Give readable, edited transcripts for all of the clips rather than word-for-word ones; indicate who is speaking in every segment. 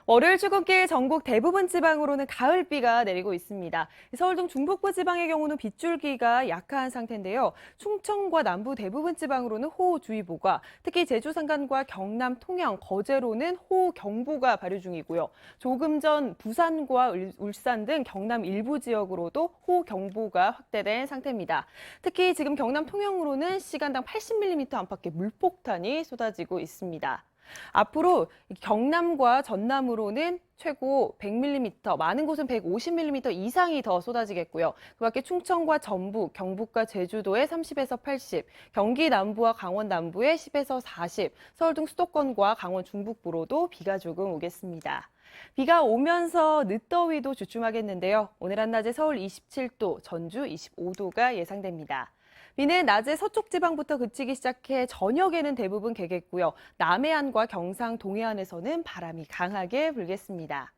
Speaker 1: 월요일 출근길 전국 대부분 지방으로는 가을비가 내리고 있습니다. 서울 등 중북부 지방의 경우는 빗줄기가 약한 상태인데요. 충청과 남부 대부분 지방으로는 호우주의보가, 특히 제주 산간과 경남 통영, 거제로는 호우경보가 발효 중이고요. 조금 전 부산과 울산 등 경남 일부 지역으로도 호우경보가 확대된 상태입니다. 특히 지금 경남 통영으로는 시간당 80mm 안팎의 물폭탄이 쏟아지고 있습니다. 앞으로 경남과 전남으로는 최고 100mm, 많은 곳은 150mm 이상이 더 쏟아지겠고요. 그 밖에 충청과 전북, 경북과 제주도에 30에서 80, 경기 남부와 강원 남부에 10에서 40, 서울 등 수도권과 강원 중북부로도 비가 조금 오겠습니다. 비가 오면서 늦더위도 주춤하겠는데요. 오늘 한낮에 서울 27도, 전주 25도가 예상됩니다. 비는 낮에 서쪽 지방부터 그치기 시작해 저녁에는 대부분 개겠고요. 남해안과 경상 동해안에서는 바람이 강하게 불겠습니다.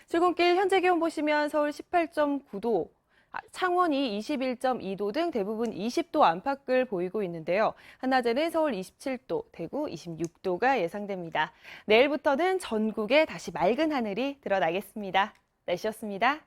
Speaker 1: 출근길 현재 기온 보시면 서울 18.9도, 창원이 21.2도 등 대부분 20도 안팎을 보이고 있는데요. 한낮에는 서울 27도, 대구 26도가 예상됩니다. 내일부터는 전국에 다시 맑은 하늘이 드러나겠습니다. 날씨였습니다.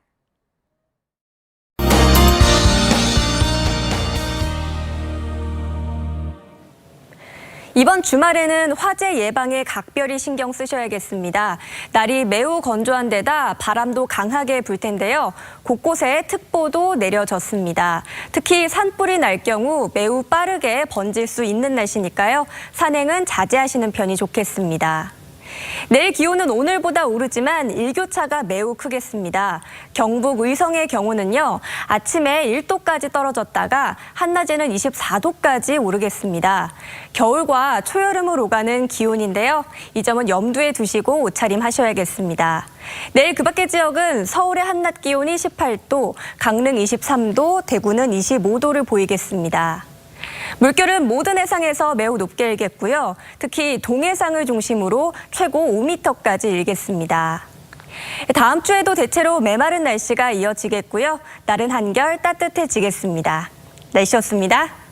Speaker 2: 이번 주말에는 화재 예방에 각별히 신경 쓰셔야겠습니다. 날이 매우 건조한 데다 바람도 강하게 불 텐데요. 곳곳에 특보도 내려졌습니다. 특히 산불이 날 경우 매우 빠르게 번질 수 있는 날씨니까요. 산행은 자제하시는 편이 좋겠습니다. 내일 기온은 오늘보다 오르지만 일교차가 매우 크겠습니다. 경북 의성의 경우는요, 아침에 1도까지 떨어졌다가 한낮에는 24도까지 오르겠습니다. 겨울과 초여름을 오가는 기온인데요. 이 점은 염두에 두시고 옷차림 하셔야겠습니다. 내일 그 밖의 지역은 서울의 한낮 기온이 18도, 강릉 23도, 대구는 25도를 보이겠습니다. 물결은 모든 해상에서 매우 높게 일겠고요. 특히 동해상을 중심으로 최고 5m까지 일겠습니다. 다음 주에도 대체로 메마른 날씨가 이어지겠고요. 날은 한결 따뜻해지겠습니다. 날씨였습니다.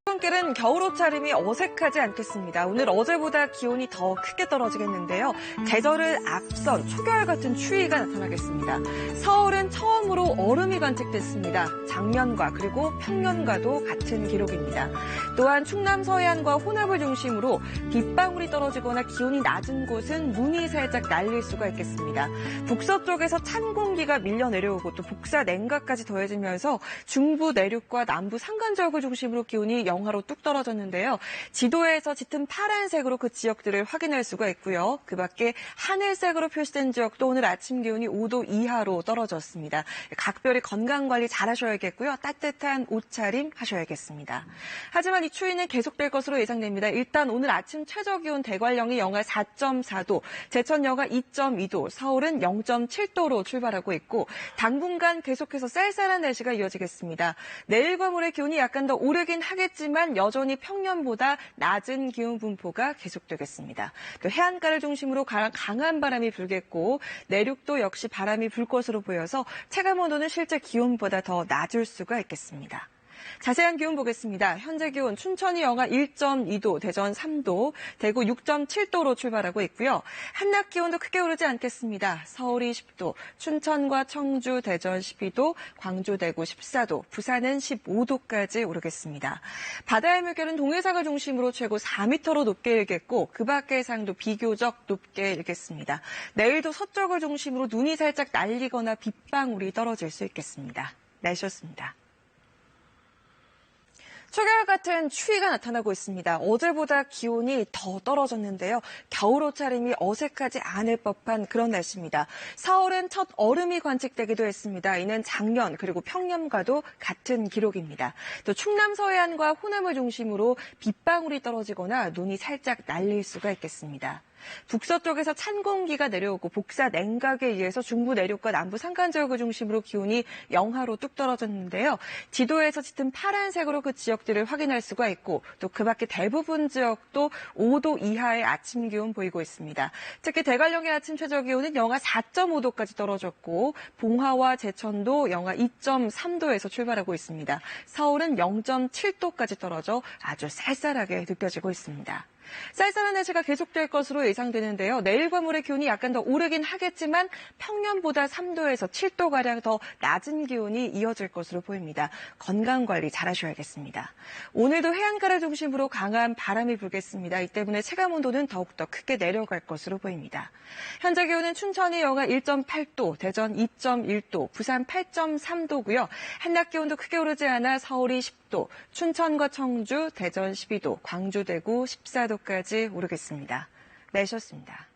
Speaker 3: 출근길은 겨울 옷차림이 어색하지 않겠습니다. 오늘 어제보다 기온이 더 크게 떨어지겠는데요. 계절을 앞선 초겨울 같은 추위가 나타나겠습니다. 서울은 처음으로 얼음이 관측됐습니다. 작년과 그리고 평년과도 같은 기록입니다. 또한 충남 서해안과 호남을 중심으로 빗방울이 떨어지거나 기온이 낮은 곳은 눈이 살짝 날릴 수가 있겠습니다. 북서쪽에서 찬 공기가 밀려 내려오고 또 북사 냉각까지 더해지면서 중부 내륙과 남부 산간 지역을 중심으로 기온이 영하로 뚝 떨어졌는데요. 지도에서 짙은 파란색으로 그 지역들을 확인할 수가 있고요. 그 밖에 하늘색으로 표시된 지역도 오늘 아침 기온이 5도 이하로 떨어졌습니다. 각별히 건강관리 잘 하셔야겠고요. 따뜻한 옷차림 하셔야겠습니다. 하지만 이 추위는 계속될 것으로 예상됩니다. 일단 오늘 아침 최저기온 대관령이 영하 4.4도, 제천 영하 2.2도, 서울은 0.7도로 출발하고 있고 당분간 계속해서 쌀쌀한 날씨가 이어지겠습니다. 내일과 모레 기온이 약간 더 오르긴 하겠지만 여전히 평년보다 낮은 기온 분포가 계속되겠습니다. 또 해안가를 중심으로 강한 바람이 불겠고 내륙도 역시 바람이 불 것으로 보여서 체감온도는 실제 기온보다 더 낮을 수가 있겠습니다. 자세한 기온 보겠습니다. 현재 기온 춘천이 영하 1.2도, 대전 3도, 대구 6.7도로 출발하고 있고요. 한낮 기온도 크게 오르지 않겠습니다. 서울이 10도, 춘천과 청주, 대전 12도, 광주, 대구 14도, 부산은 15도까지 오르겠습니다. 바다의 물결은 동해상을 중심으로 최고 4m로 높게 일겠고 그 밖의 해상도 비교적 높게 일겠습니다. 내일도 서쪽을 중심으로 눈이 살짝 날리거나 빗방울이 떨어질 수 있겠습니다. 날씨였습니다. 초겨울 같은 추위가 나타나고 있습니다. 어제보다 기온이 더 떨어졌는데요. 겨울 옷차림이 어색하지 않을 법한 그런 날씨입니다. 서울은 첫 얼음이 관측되기도 했습니다. 이는 작년 그리고 평년과도 같은 기록입니다. 또 충남 서해안과 호남을 중심으로 빗방울이 떨어지거나 눈이 살짝 날릴 수가 있겠습니다. 북서쪽에서 찬 공기가 내려오고 복사 냉각에 의해서 중부 내륙과 남부 산간 지역을 중심으로 기온이 영하로 뚝 떨어졌는데요. 지도에서 짙은 파란색으로 그 지역들을 확인할 수가 있고 또 그 밖에 대부분 지역도 5도 이하의 아침 기온 보이고 있습니다. 특히 대관령의 아침 최저 기온은 영하 4.5도까지 떨어졌고 봉화와 제천도 영하 2.3도에서 출발하고 있습니다. 서울은 0.7도까지 떨어져 아주 쌀쌀하게 느껴지고 있습니다. 쌀쌀한 날씨가 계속될 것으로 예상되는데요. 내일과 모레 기온이 약간 더 오르긴 하겠지만 평년보다 3도에서 7도가량 더 낮은 기온이 이어질 것으로 보입니다. 건강관리 잘 하셔야겠습니다. 오늘도 해안가를 중심으로 강한 바람이 불겠습니다. 이 때문에 체감온도는 더욱더 크게 내려갈 것으로 보입니다. 현재 기온은 춘천이 영하 1.8도, 대전 2.1도, 부산 8.3도고요. 한낮 기온도 크게 오르지 않아 서울이 10도, 춘천과 청주, 대전 12도, 광주, 대구 14도까지 오르겠습니다. 날씨였습니다.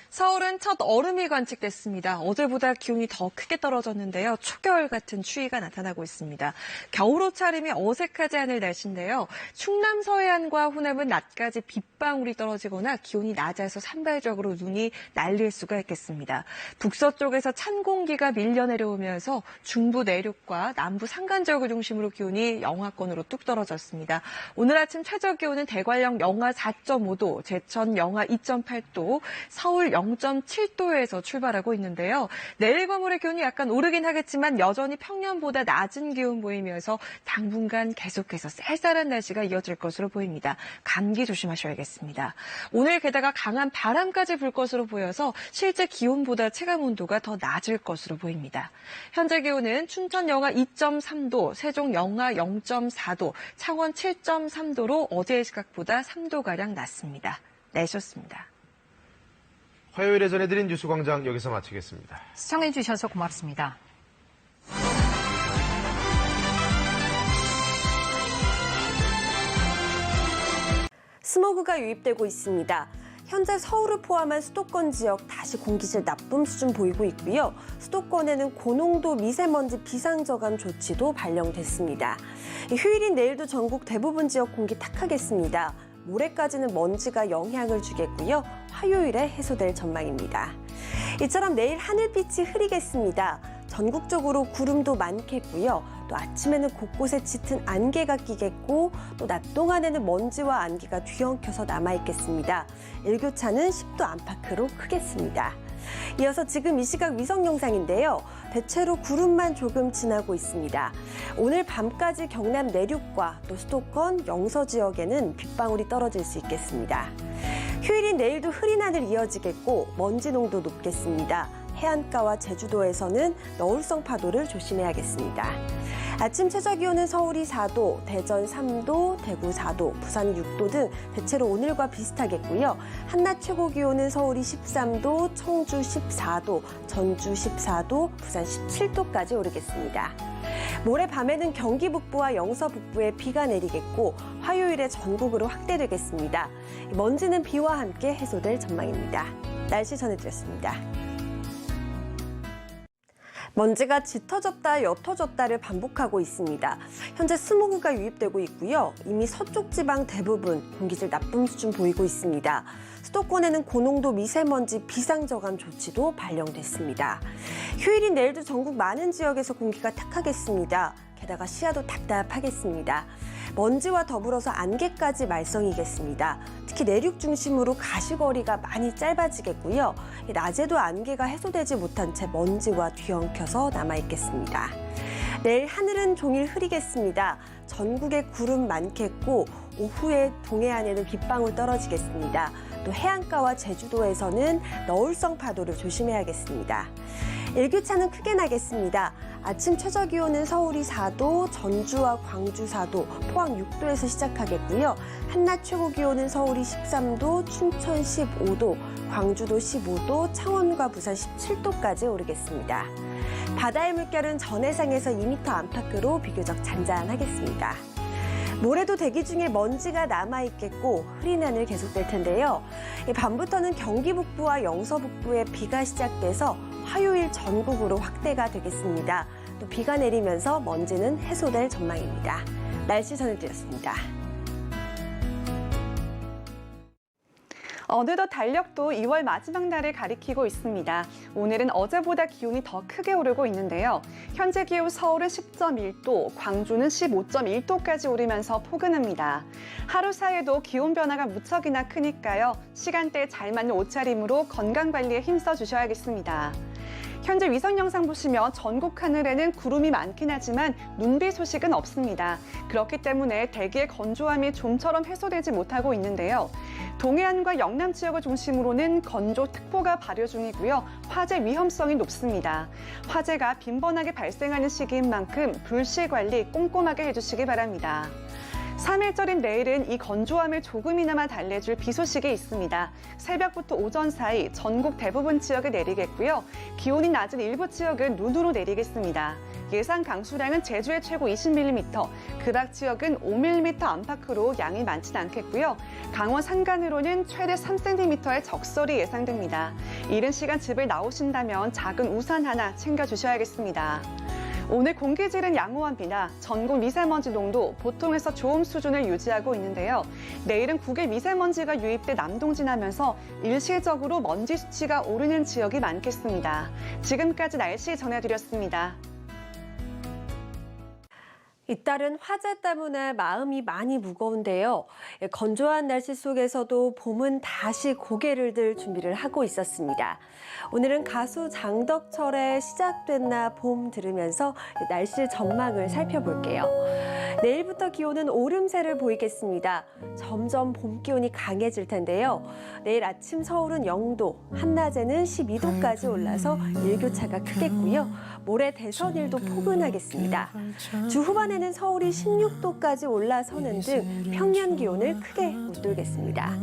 Speaker 3: 서울은 첫 얼음이 관측됐습니다. 어제보다 기온이 더 크게 떨어졌는데요. 초겨울 같은 추위가 나타나고 있습니다. 겨울 옷차림이 어색하지 않을 날씨인데요. 충남 서해안과 호남은 낮까지 빗방울이 떨어지거나 기온이 낮아서 산발적으로 눈이 날릴 수가 있겠습니다. 북서쪽에서 찬 공기가 밀려 내려오면서 중부 내륙과 남부 산간 지역을 중심으로 기온이 영하권으로 뚝 떨어졌습니다. 오늘 아침 최저 기온은 대관령 영하 4.5도, 제천 영하 2.8도, 서울 0.7도에서 출발하고 있는데요. 내일과 모레 기온이 약간 오르긴 하겠지만 여전히 평년보다 낮은 기온 보이면서 당분간 계속해서 쌀쌀한 날씨가 이어질 것으로 보입니다. 감기 조심하셔야겠습니다. 오늘 게다가 강한 바람까지 불 것으로 보여서 실제 기온보다 체감온도가 더 낮을 것으로 보입니다. 현재 기온은 춘천 영하 2.3도, 세종 영하 0.4도, 창원 7.3도로 어제의 시각보다 3도가량 낮습니다. 날씨였습니다.
Speaker 4: 화요일에 전해드린 뉴스광장 여기서 마치겠습니다.
Speaker 5: 시청해주셔서 고맙습니다.
Speaker 6: 스모그가 유입되고 있습니다. 현재 서울을 포함한 수도권 지역 다시 공기질 나쁨 수준 보이고 있고요. 수도권에는 고농도 미세먼지 비상저감 조치도 발령됐습니다. 휴일인 내일도 전국 대부분 지역 공기 탁하겠습니다. 모레까지는 먼지가 영향을 주겠고요. 화요일에 해소될 전망입니다. 이처럼 내일 하늘빛이 흐리겠습니다. 전국적으로 구름도 많겠고요. 또 아침에는 곳곳에 짙은 안개가 끼겠고 또 낮 동안에는 먼지와 안개가 뒤엉켜서 남아있겠습니다. 일교차는 10도 안팎으로 크겠습니다. 이어서 지금 이 시각 위성 영상인데요. 대체로 구름만 조금 지나고 있습니다. 오늘 밤까지 경남 내륙과 또 수도권, 영서 지역에는 빗방울이 떨어질 수 있겠습니다. 휴일인 내일도 흐린 하늘 이어지겠고 먼지 농도 높겠습니다. 해안가와 제주도에서는 너울성 파도를 조심해야겠습니다. 아침 최저 기온은 서울이 4도, 대전 3도, 대구 4도, 부산이 6도 등 대체로 오늘과 비슷하겠고요. 한낮 최고 기온은 서울이 13도, 청주 14도, 전주 14도, 부산 17도까지 오르겠습니다. 모레 밤에는 경기 북부와 영서 북부에 비가 내리겠고 화요일에 전국으로 확대되겠습니다. 먼지는 비와 함께 해소될 전망입니다. 날씨 전해드렸습니다. 먼지가 짙어졌다 옅어졌다를 반복하고 있습니다. 현재 스모그가 유입되고 있고요. 이미 서쪽 지방 대부분 공기질 나쁨 수준 보이고 있습니다. 수도권에는 고농도 미세먼지 비상저감 조치도 발령됐습니다. 휴일인 내일도 전국 많은 지역에서 공기가 탁하겠습니다. 게다가 시야도 답답하겠습니다. 먼지와 더불어서 안개까지 말썽이겠습니다. 특히 내륙 중심으로 가시거리가 많이 짧아지겠고요. 낮에도 안개가 해소되지 못한 채 먼지와 뒤엉켜서 남아있겠습니다. 내일 하늘은 종일 흐리겠습니다. 전국에 구름 많겠고 오후에 동해안에는 빗방울 떨어지겠습니다. 또 해안가와 제주도에서는 너울성 파도를 조심해야겠습니다. 일교차는 크게 나겠습니다. 아침 최저 기온은 서울이 4도, 전주와 광주 4도, 포항 6도에서 시작하겠고요. 한낮 최고 기온은 서울이 13도, 춘천 15도, 광주도 15도, 창원과 부산 17도까지 오르겠습니다. 바다의 물결은 전해상에서 2m 안팎으로 비교적 잔잔하겠습니다. 모레도 대기 중에 먼지가 남아있겠고 흐린 하늘 계속될 텐데요. 밤부터는 경기 북부와 영서 북부에 비가 시작돼서 화요일 전국으로 확대가 되겠습니다. 또 비가 내리면서 먼지는 해소될 전망입니다. 날씨 전해드렸습니다.
Speaker 7: 어느덧 달력도 2월 마지막 날을 가리키고 있습니다. 오늘은 어제보다 기온이 더 크게 오르고 있는데요. 현재 기온 서울은 10.1도, 광주는 15.1도까지 오르면서 포근합니다. 하루 사이에도 기온 변화가 무척이나 크니까요. 시간대에 잘 맞는 옷차림으로 건강 관리에 힘써 주셔야겠습니다. 현재 위성 영상 보시면 전국 하늘에는 구름이 많긴 하지만 눈비 소식은 없습니다. 그렇기 때문에 대기의 건조함이 좀처럼 해소되지 못하고 있는데요. 동해안과 영남 지역을 중심으로는 건조특보가 발효 중이고요. 화재 위험성이 높습니다. 화재가 빈번하게 발생하는 시기인 만큼 불씨 관리 꼼꼼하게 해주시기 바랍니다. 3일절인 내일은 이 건조함을 조금이나마 달래줄 비 소식이 있습니다. 새벽부터 오전 사이 전국 대부분 지역에 내리겠고요. 기온이 낮은 일부 지역은 눈으로 내리겠습니다. 예상 강수량은 제주의 최고 20mm, 그닥 지역은 5mm 안팎으로 양이 많진 않겠고요. 강원 산간으로는 최대 3cm의 적설이 예상됩니다. 이른 시간 집을 나오신다면 작은 우산 하나 챙겨주셔야겠습니다. 오늘 공기질은 양호합니다. 전국 미세먼지 농도 보통에서 좋음 수준을 유지하고 있는데요. 내일은 국외 미세먼지가 유입돼 남동진하면서 일시적으로 먼지 수치가 오르는 지역이 많겠습니다. 지금까지 날씨 전해드렸습니다.
Speaker 6: 잇따른 화재 때문에 마음이 많이 무거운데요. 건조한 날씨 속에서도 봄은 다시 고개를 들 준비를 하고 있었습니다. 오늘은 가수 장덕철의 시작됐나 봄 들으면서 날씨 전망을 살펴볼게요. 내일부터 기온은 오름세를 보이겠습니다. 점점 봄 기온이 강해질 텐데요. 내일 아침 서울은 0도, 한낮에는 12도까지 올라서 일교차가 크겠고요. 모레 대선일도 포근하겠습니다. 주 후반에는 서울이 16도까지 올라서는 등 평년 기온을 크게 웃돌겠습니다.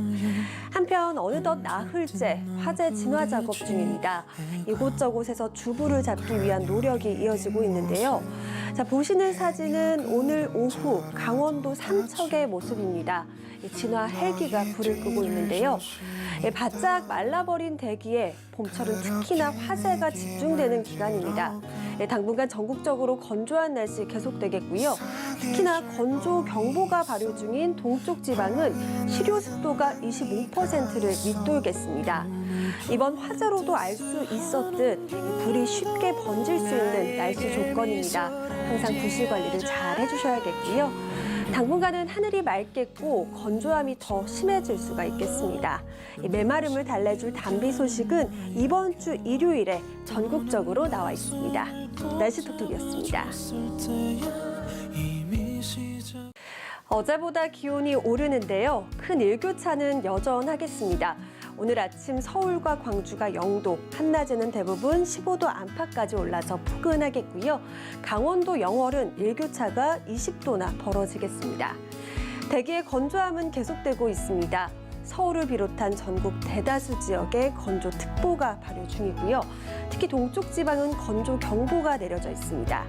Speaker 6: 한편 어느덧 나흘째 화재 진화 작업 중입니다. 이곳저곳에서 주부를 잡기 위한 노력이 이어지고 있는데요. 자, 보시는 사진은 오늘 오후 강원도 삼척의 모습입니다. 진화 헬기가 불을 끄고 있는데요. 바짝 말라버린 대기에 봄철은 특히나 화재가 집중되는 기간입니다. 당분간 전국적으로 건조한 날씨 계속되겠고요. 특히나 건조경보가 발효 중인 동쪽 지방은 실효 습도가 25%를 밑돌겠습니다. 이번 화재로도 알 수 있었듯 불이 쉽게 번질 수 있는 날씨 조건입니다. 항상 불씨 관리를 잘 해주셔야겠고요. 당분간은 하늘이 맑겠고 건조함이 더 심해질 수가 있겠습니다. 메마름을 달래줄 단비 소식은 이번 주 일요일에 전국적으로 나와 있습니다. 날씨 톡톡이었습니다. 어제보다 기온이 오르는데요. 큰 일교차는 여전하겠습니다. 오늘 아침 서울과 광주가 0도, 한낮에는 대부분 15도 안팎까지 올라서 포근하겠고요. 강원도 영월은 일교차가 20도나 벌어지겠습니다. 대기의 건조함은 계속되고 있습니다. 서울을 비롯한 전국 대다수 지역에 건조특보가 발효 중이고요. 특히 동쪽 지방은 건조경보가 내려져 있습니다.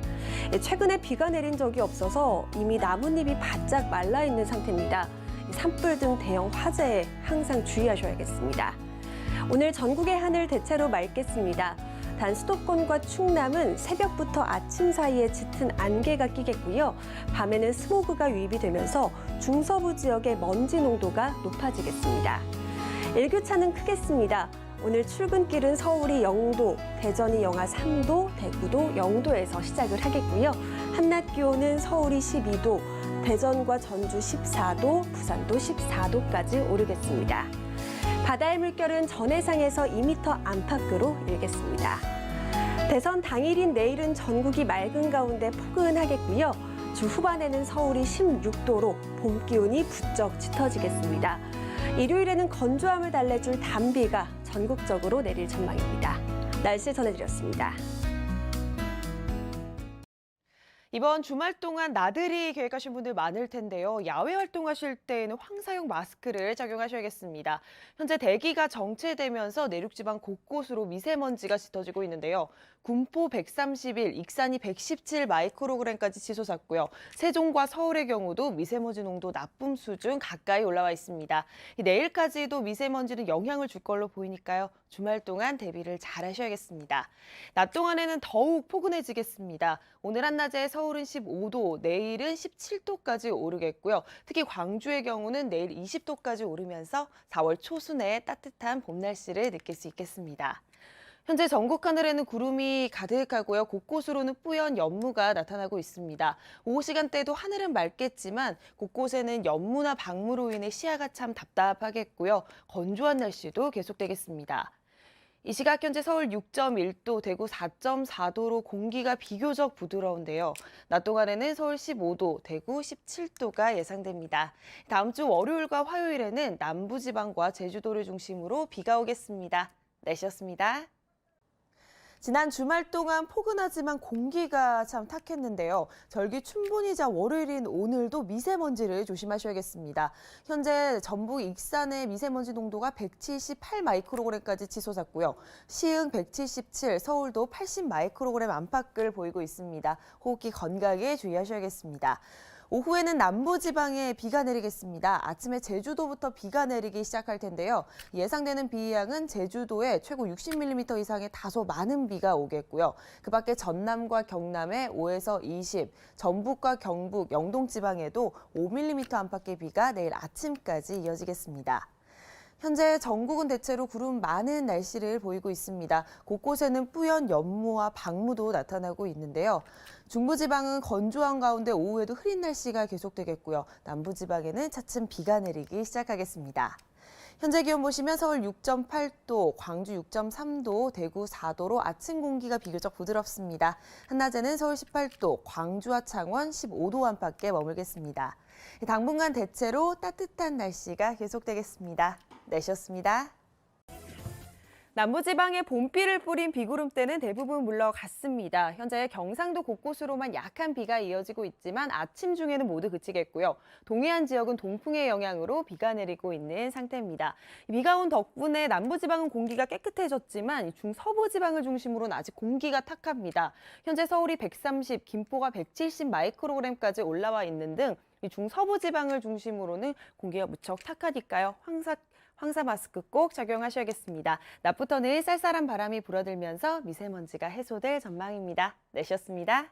Speaker 6: 최근에 비가 내린 적이 없어서 이미 나뭇잎이 바짝 말라있는 상태입니다. 산불 등 대형 화재에 항상 주의하셔야겠습니다. 오늘 전국의 하늘 대체로 맑겠습니다. 단 수도권과 충남은 새벽부터 아침 사이에 짙은 안개가 끼겠고요. 밤에는 스모그가 유입이 되면서 중서부 지역의 먼지 농도가 높아지겠습니다. 일교차는 크겠습니다. 오늘 출근길은 서울이 0도, 대전이 영하 3도, 대구도 0도에서 시작을 하겠고요. 한낮 기온은 서울이 12도, 대전과 전주 14도, 부산도 14도까지 오르겠습니다. 바다의 물결은 전해상에서 2m 안팎으로 일겠습니다. 대선 당일인 내일은 전국이 맑은 가운데 포근하겠고요. 주 후반에는 서울이 16도로 봄 기온이 부쩍 짙어지겠습니다. 일요일에는 건조함을 달래줄 단비가 전국적으로 내릴 전망입니다. 날씨 전해드렸습니다.
Speaker 1: 이번 주말 동안 나들이 계획하신 분들 많을 텐데요. 야외 활동하실 때에는 황사용 마스크를 착용하셔야겠습니다. 현재 대기가 정체되면서 내륙지방 곳곳으로 미세먼지가 짙어지고 있는데요. 군포 131, 익산이 117 마이크로그램까지 치솟았고요. 세종과 서울의 경우도 미세먼지 농도 나쁨 수준 가까이 올라와 있습니다. 내일까지도 미세먼지는 영향을 줄 걸로 보이니까요. 주말 동안 대비를 잘 하셔야겠습니다. 낮 동안에는 더욱 포근해지겠습니다. 오늘 한낮에 서울은 15도, 내일은 17도까지 오르겠고요. 특히 광주의 경우는 내일 20도까지 오르면서 4월 초순에 따뜻한 봄 날씨를 느낄 수 있겠습니다. 현재 전국 하늘에는 구름이 가득하고요. 곳곳으로는 뿌연 연무가 나타나고 있습니다. 오후 시간대도 하늘은 맑겠지만 곳곳에는 연무나 방무로 인해 시야가 참 답답하겠고요. 건조한 날씨도 계속되겠습니다. 이 시각 현재 서울 6.1도, 대구 4.4도로 공기가 비교적 부드러운데요. 낮 동안에는 서울 15도, 대구 17도가 예상됩니다. 다음 주 월요일과 화요일에는 남부지방과 제주도를 중심으로 비가 오겠습니다. 날씨였습니다. 지난 주말 동안 포근하지만 공기가 참 탁했는데요. 절기 춘분이자 월요일인 오늘도 미세먼지를 조심하셔야겠습니다. 현재 전북 익산의 미세먼지 농도가 178 마이크로그램까지 치솟았고요. 시흥 177, 서울도 80 마이크로그램 안팎을 보이고 있습니다. 호흡기 건강에 주의하셔야겠습니다. 오후에는 남부지방에 비가 내리겠습니다. 아침에 제주도부터 비가 내리기 시작할 텐데요. 예상되는 비 양은 제주도에 최고 60mm 이상의 다소 많은 비가 오겠고요. 그 밖에 전남과 경남에 5에서 20, 전북과 경북, 영동지방에도 5mm 안팎의 비가 내일 아침까지 이어지겠습니다. 현재 전국은 대체로 구름 많은 날씨를 보이고 있습니다. 곳곳에는 뿌연 연무와 방무도 나타나고 있는데요. 중부지방은 건조한 가운데 오후에도 흐린 날씨가 계속되겠고요. 남부지방에는 차츰 비가 내리기 시작하겠습니다. 현재 기온 보시면 서울 6.8도, 광주 6.3도, 대구 4도로 아침 공기가 비교적 부드럽습니다. 한낮에는 서울 18도, 광주와 창원 15도 안팎에 머물겠습니다. 당분간 대체로 따뜻한 날씨가 계속되겠습니다. 날씨였습니다. 남부지방에 봄비를 뿌린 비구름대는 대부분 물러갔습니다. 현재 경상도 곳곳으로만 약한 비가 이어지고 있지만 아침 중에는 모두 그치겠고요. 동해안 지역은 동풍의 영향으로 비가 내리고 있는 상태입니다. 비가 온 덕분에 남부지방은 공기가 깨끗해졌지만 중서부지방을 중심으로는 아직 공기가 탁합니다. 현재 서울이 130, 김포가 170 마이크로그램까지 올라와 있는 등 중서부 지방을 중심으로는 공기가 무척 탁하니까요. 황사 마스크 꼭 착용하셔야겠습니다. 낮부터는 쌀쌀한 바람이 불어들면서 미세먼지가 해소될 전망입니다. 날씨였습니다.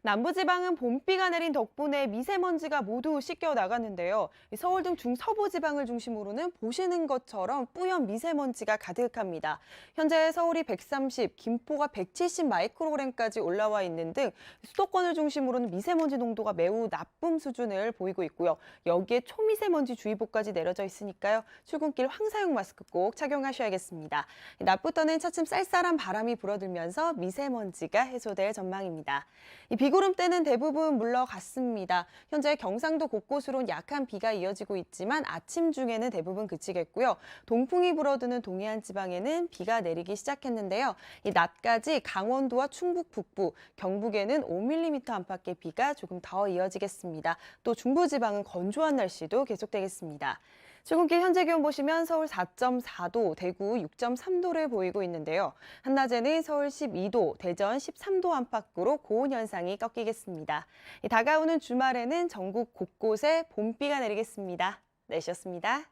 Speaker 1: 남부지방은 봄비가 내린 덕분에 미세먼지가 모두 씻겨 나갔는데요. 서울 등 중서부 지방을 중심으로는 보시는 것처럼 뿌연 미세먼지가 가득합니다. 현재 서울이 130, 김포가 170 마이크로그램까지 올라와 있는 등 수도권을 중심으로는 미세먼지 농도가 매우 나쁨 수준을 보이고 있고요. 여기에 초미세먼지 주의보까지 내려져 있으니까요. 출근길 황사용 마스크 꼭 착용하셔야겠습니다. 낮부터는 차츰 쌀쌀한 바람이 불어들면서 미세먼지가 해소될 전망입니다. 이 비구름대는 대부분 물러갔습니다. 현재 경상도 곳곳으론 약한 비가 이어지고 있지만 아침 중에는 대부분 그치겠고요. 동풍이 불어드는 동해안 지방에는 비가 내리기 시작했는데요. 이 낮까지 강원도와 충북 북부, 경북에는 5mm 안팎의 비가 조금 더 이어지겠습니다. 또 중부지방은 건조한 날씨도 계속되겠습니다. 출근길 현재 기온 보시면 서울 4.4도, 대구 6.3도를 보이고 있는데요. 한낮에는 서울 12도, 대전 13도 안팎으로 고온 현상이 꺾이겠습니다. 다가오는 주말에는 전국 곳곳에 봄비가 내리겠습니다. 날씨였습니다.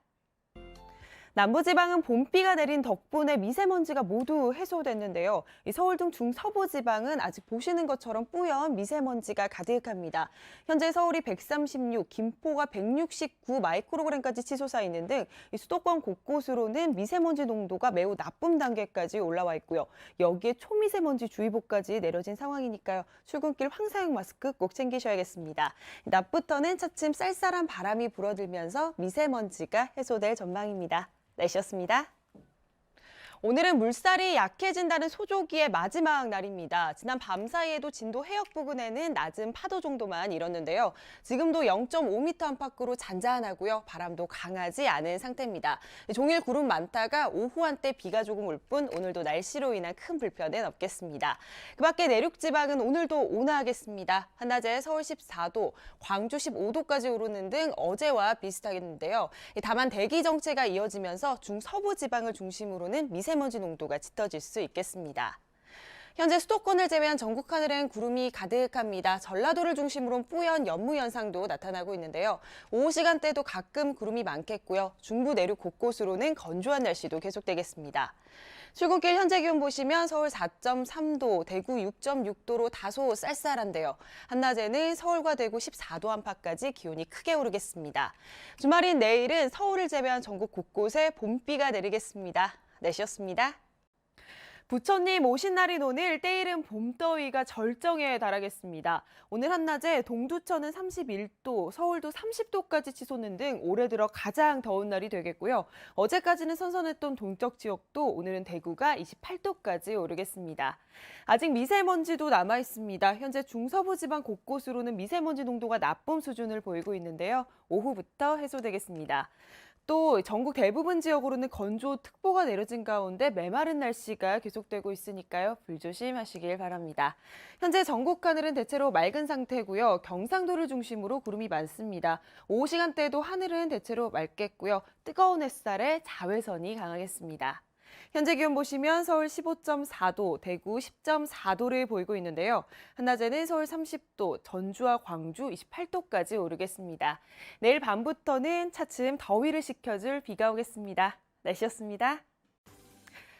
Speaker 1: 남부지방은 봄비가 내린 덕분에 미세먼지가 모두 해소됐는데요. 서울 등 중서부 지방은 아직 보시는 것처럼 뿌연 미세먼지가 가득합니다. 현재 서울이 136, 김포가 169 마이크로그램까지 치솟아 있는 등 수도권 곳곳으로는 미세먼지 농도가 매우 나쁨 단계까지 올라와 있고요. 여기에 초미세먼지 주의보까지 내려진 상황이니까요. 출근길 황사용 마스크 꼭 챙기셔야겠습니다. 낮부터는 차츰 쌀쌀한 바람이 불어들면서 미세먼지가 해소될 전망입니다. 날씨였습니다. 오늘은 물살이 약해진다는 소조기의 마지막 날입니다. 지난 밤 사이에도 진도 해역 부근에는 낮은 파도 정도만 일었는데요. 지금도 0.5m 안팎으로 잔잔하고요. 바람도 강하지 않은 상태입니다. 종일 구름 많다가 오후 한때 비가 조금 올 뿐 오늘도 날씨로 인한 큰 불편은 없겠습니다. 그 밖에 내륙 지방은 오늘도 온화하겠습니다. 한낮에 서울 14도, 광주 15도까지 오르는 등 어제와 비슷하겠는데요. 다만 대기 정체가 이어지면서 중서부 지방을 중심으로는 미세먼지 농도가 짙어질 수 있겠습니다. 현재 수도권을 제외한 전국 하늘엔 구름이 가득합니다. 전라도를 중심으로 뿌연 연무 현상도 나타나고 있는데요. 오후 시간대도 가끔 구름이 많겠고요. 중부 내륙 곳곳으로는 건조한 날씨도 계속되겠습니다. 출근길 현재 기온 보시면 서울 4.3도, 대구 6.6도로 다소 쌀쌀한데요. 한낮에는 서울과 대구 14도 안팎까지 기온이 크게 오르겠습니다. 주말인 내일은 서울을 제외한 전국 곳곳에 봄비가 내리겠습니다. 날씨였습니다. 부처님 오신 날인 오늘 때이른 봄더위가 절정에 달하겠습니다. 오늘 한낮에 동두천은 31도, 서울도 30도까지 치솟는 등 올해 들어 가장 더운 날이 되겠고요. 어제까지는 선선했던 동쪽 지역도 오늘은 대구가 28도까지 오르겠습니다. 아직 미세먼지도 남아 있습니다. 현재 중서부 지방 곳곳으로는 미세먼지 농도가 나쁨 수준을 보이고 있는데요. 오후부터 해소되겠습니다. 또 전국 대부분 지역으로는 건조특보가 내려진 가운데 메마른 날씨가 계속되고 있으니까요. 불조심하시길 바랍니다. 현재 전국 하늘은 대체로 맑은 상태고요. 경상도를 중심으로 구름이 많습니다. 오후 시간대에도 하늘은 대체로 맑겠고요. 뜨거운 햇살에 자외선이 강하겠습니다. 현재 기온 보시면 서울 15.4도, 대구 10.4도를 보이고 있는데요. 한낮에는 서울 30도, 전주와 광주 28도까지 오르겠습니다. 내일 밤부터는 차츰 더위를 식혀줄 비가 오겠습니다. 날씨였습니다.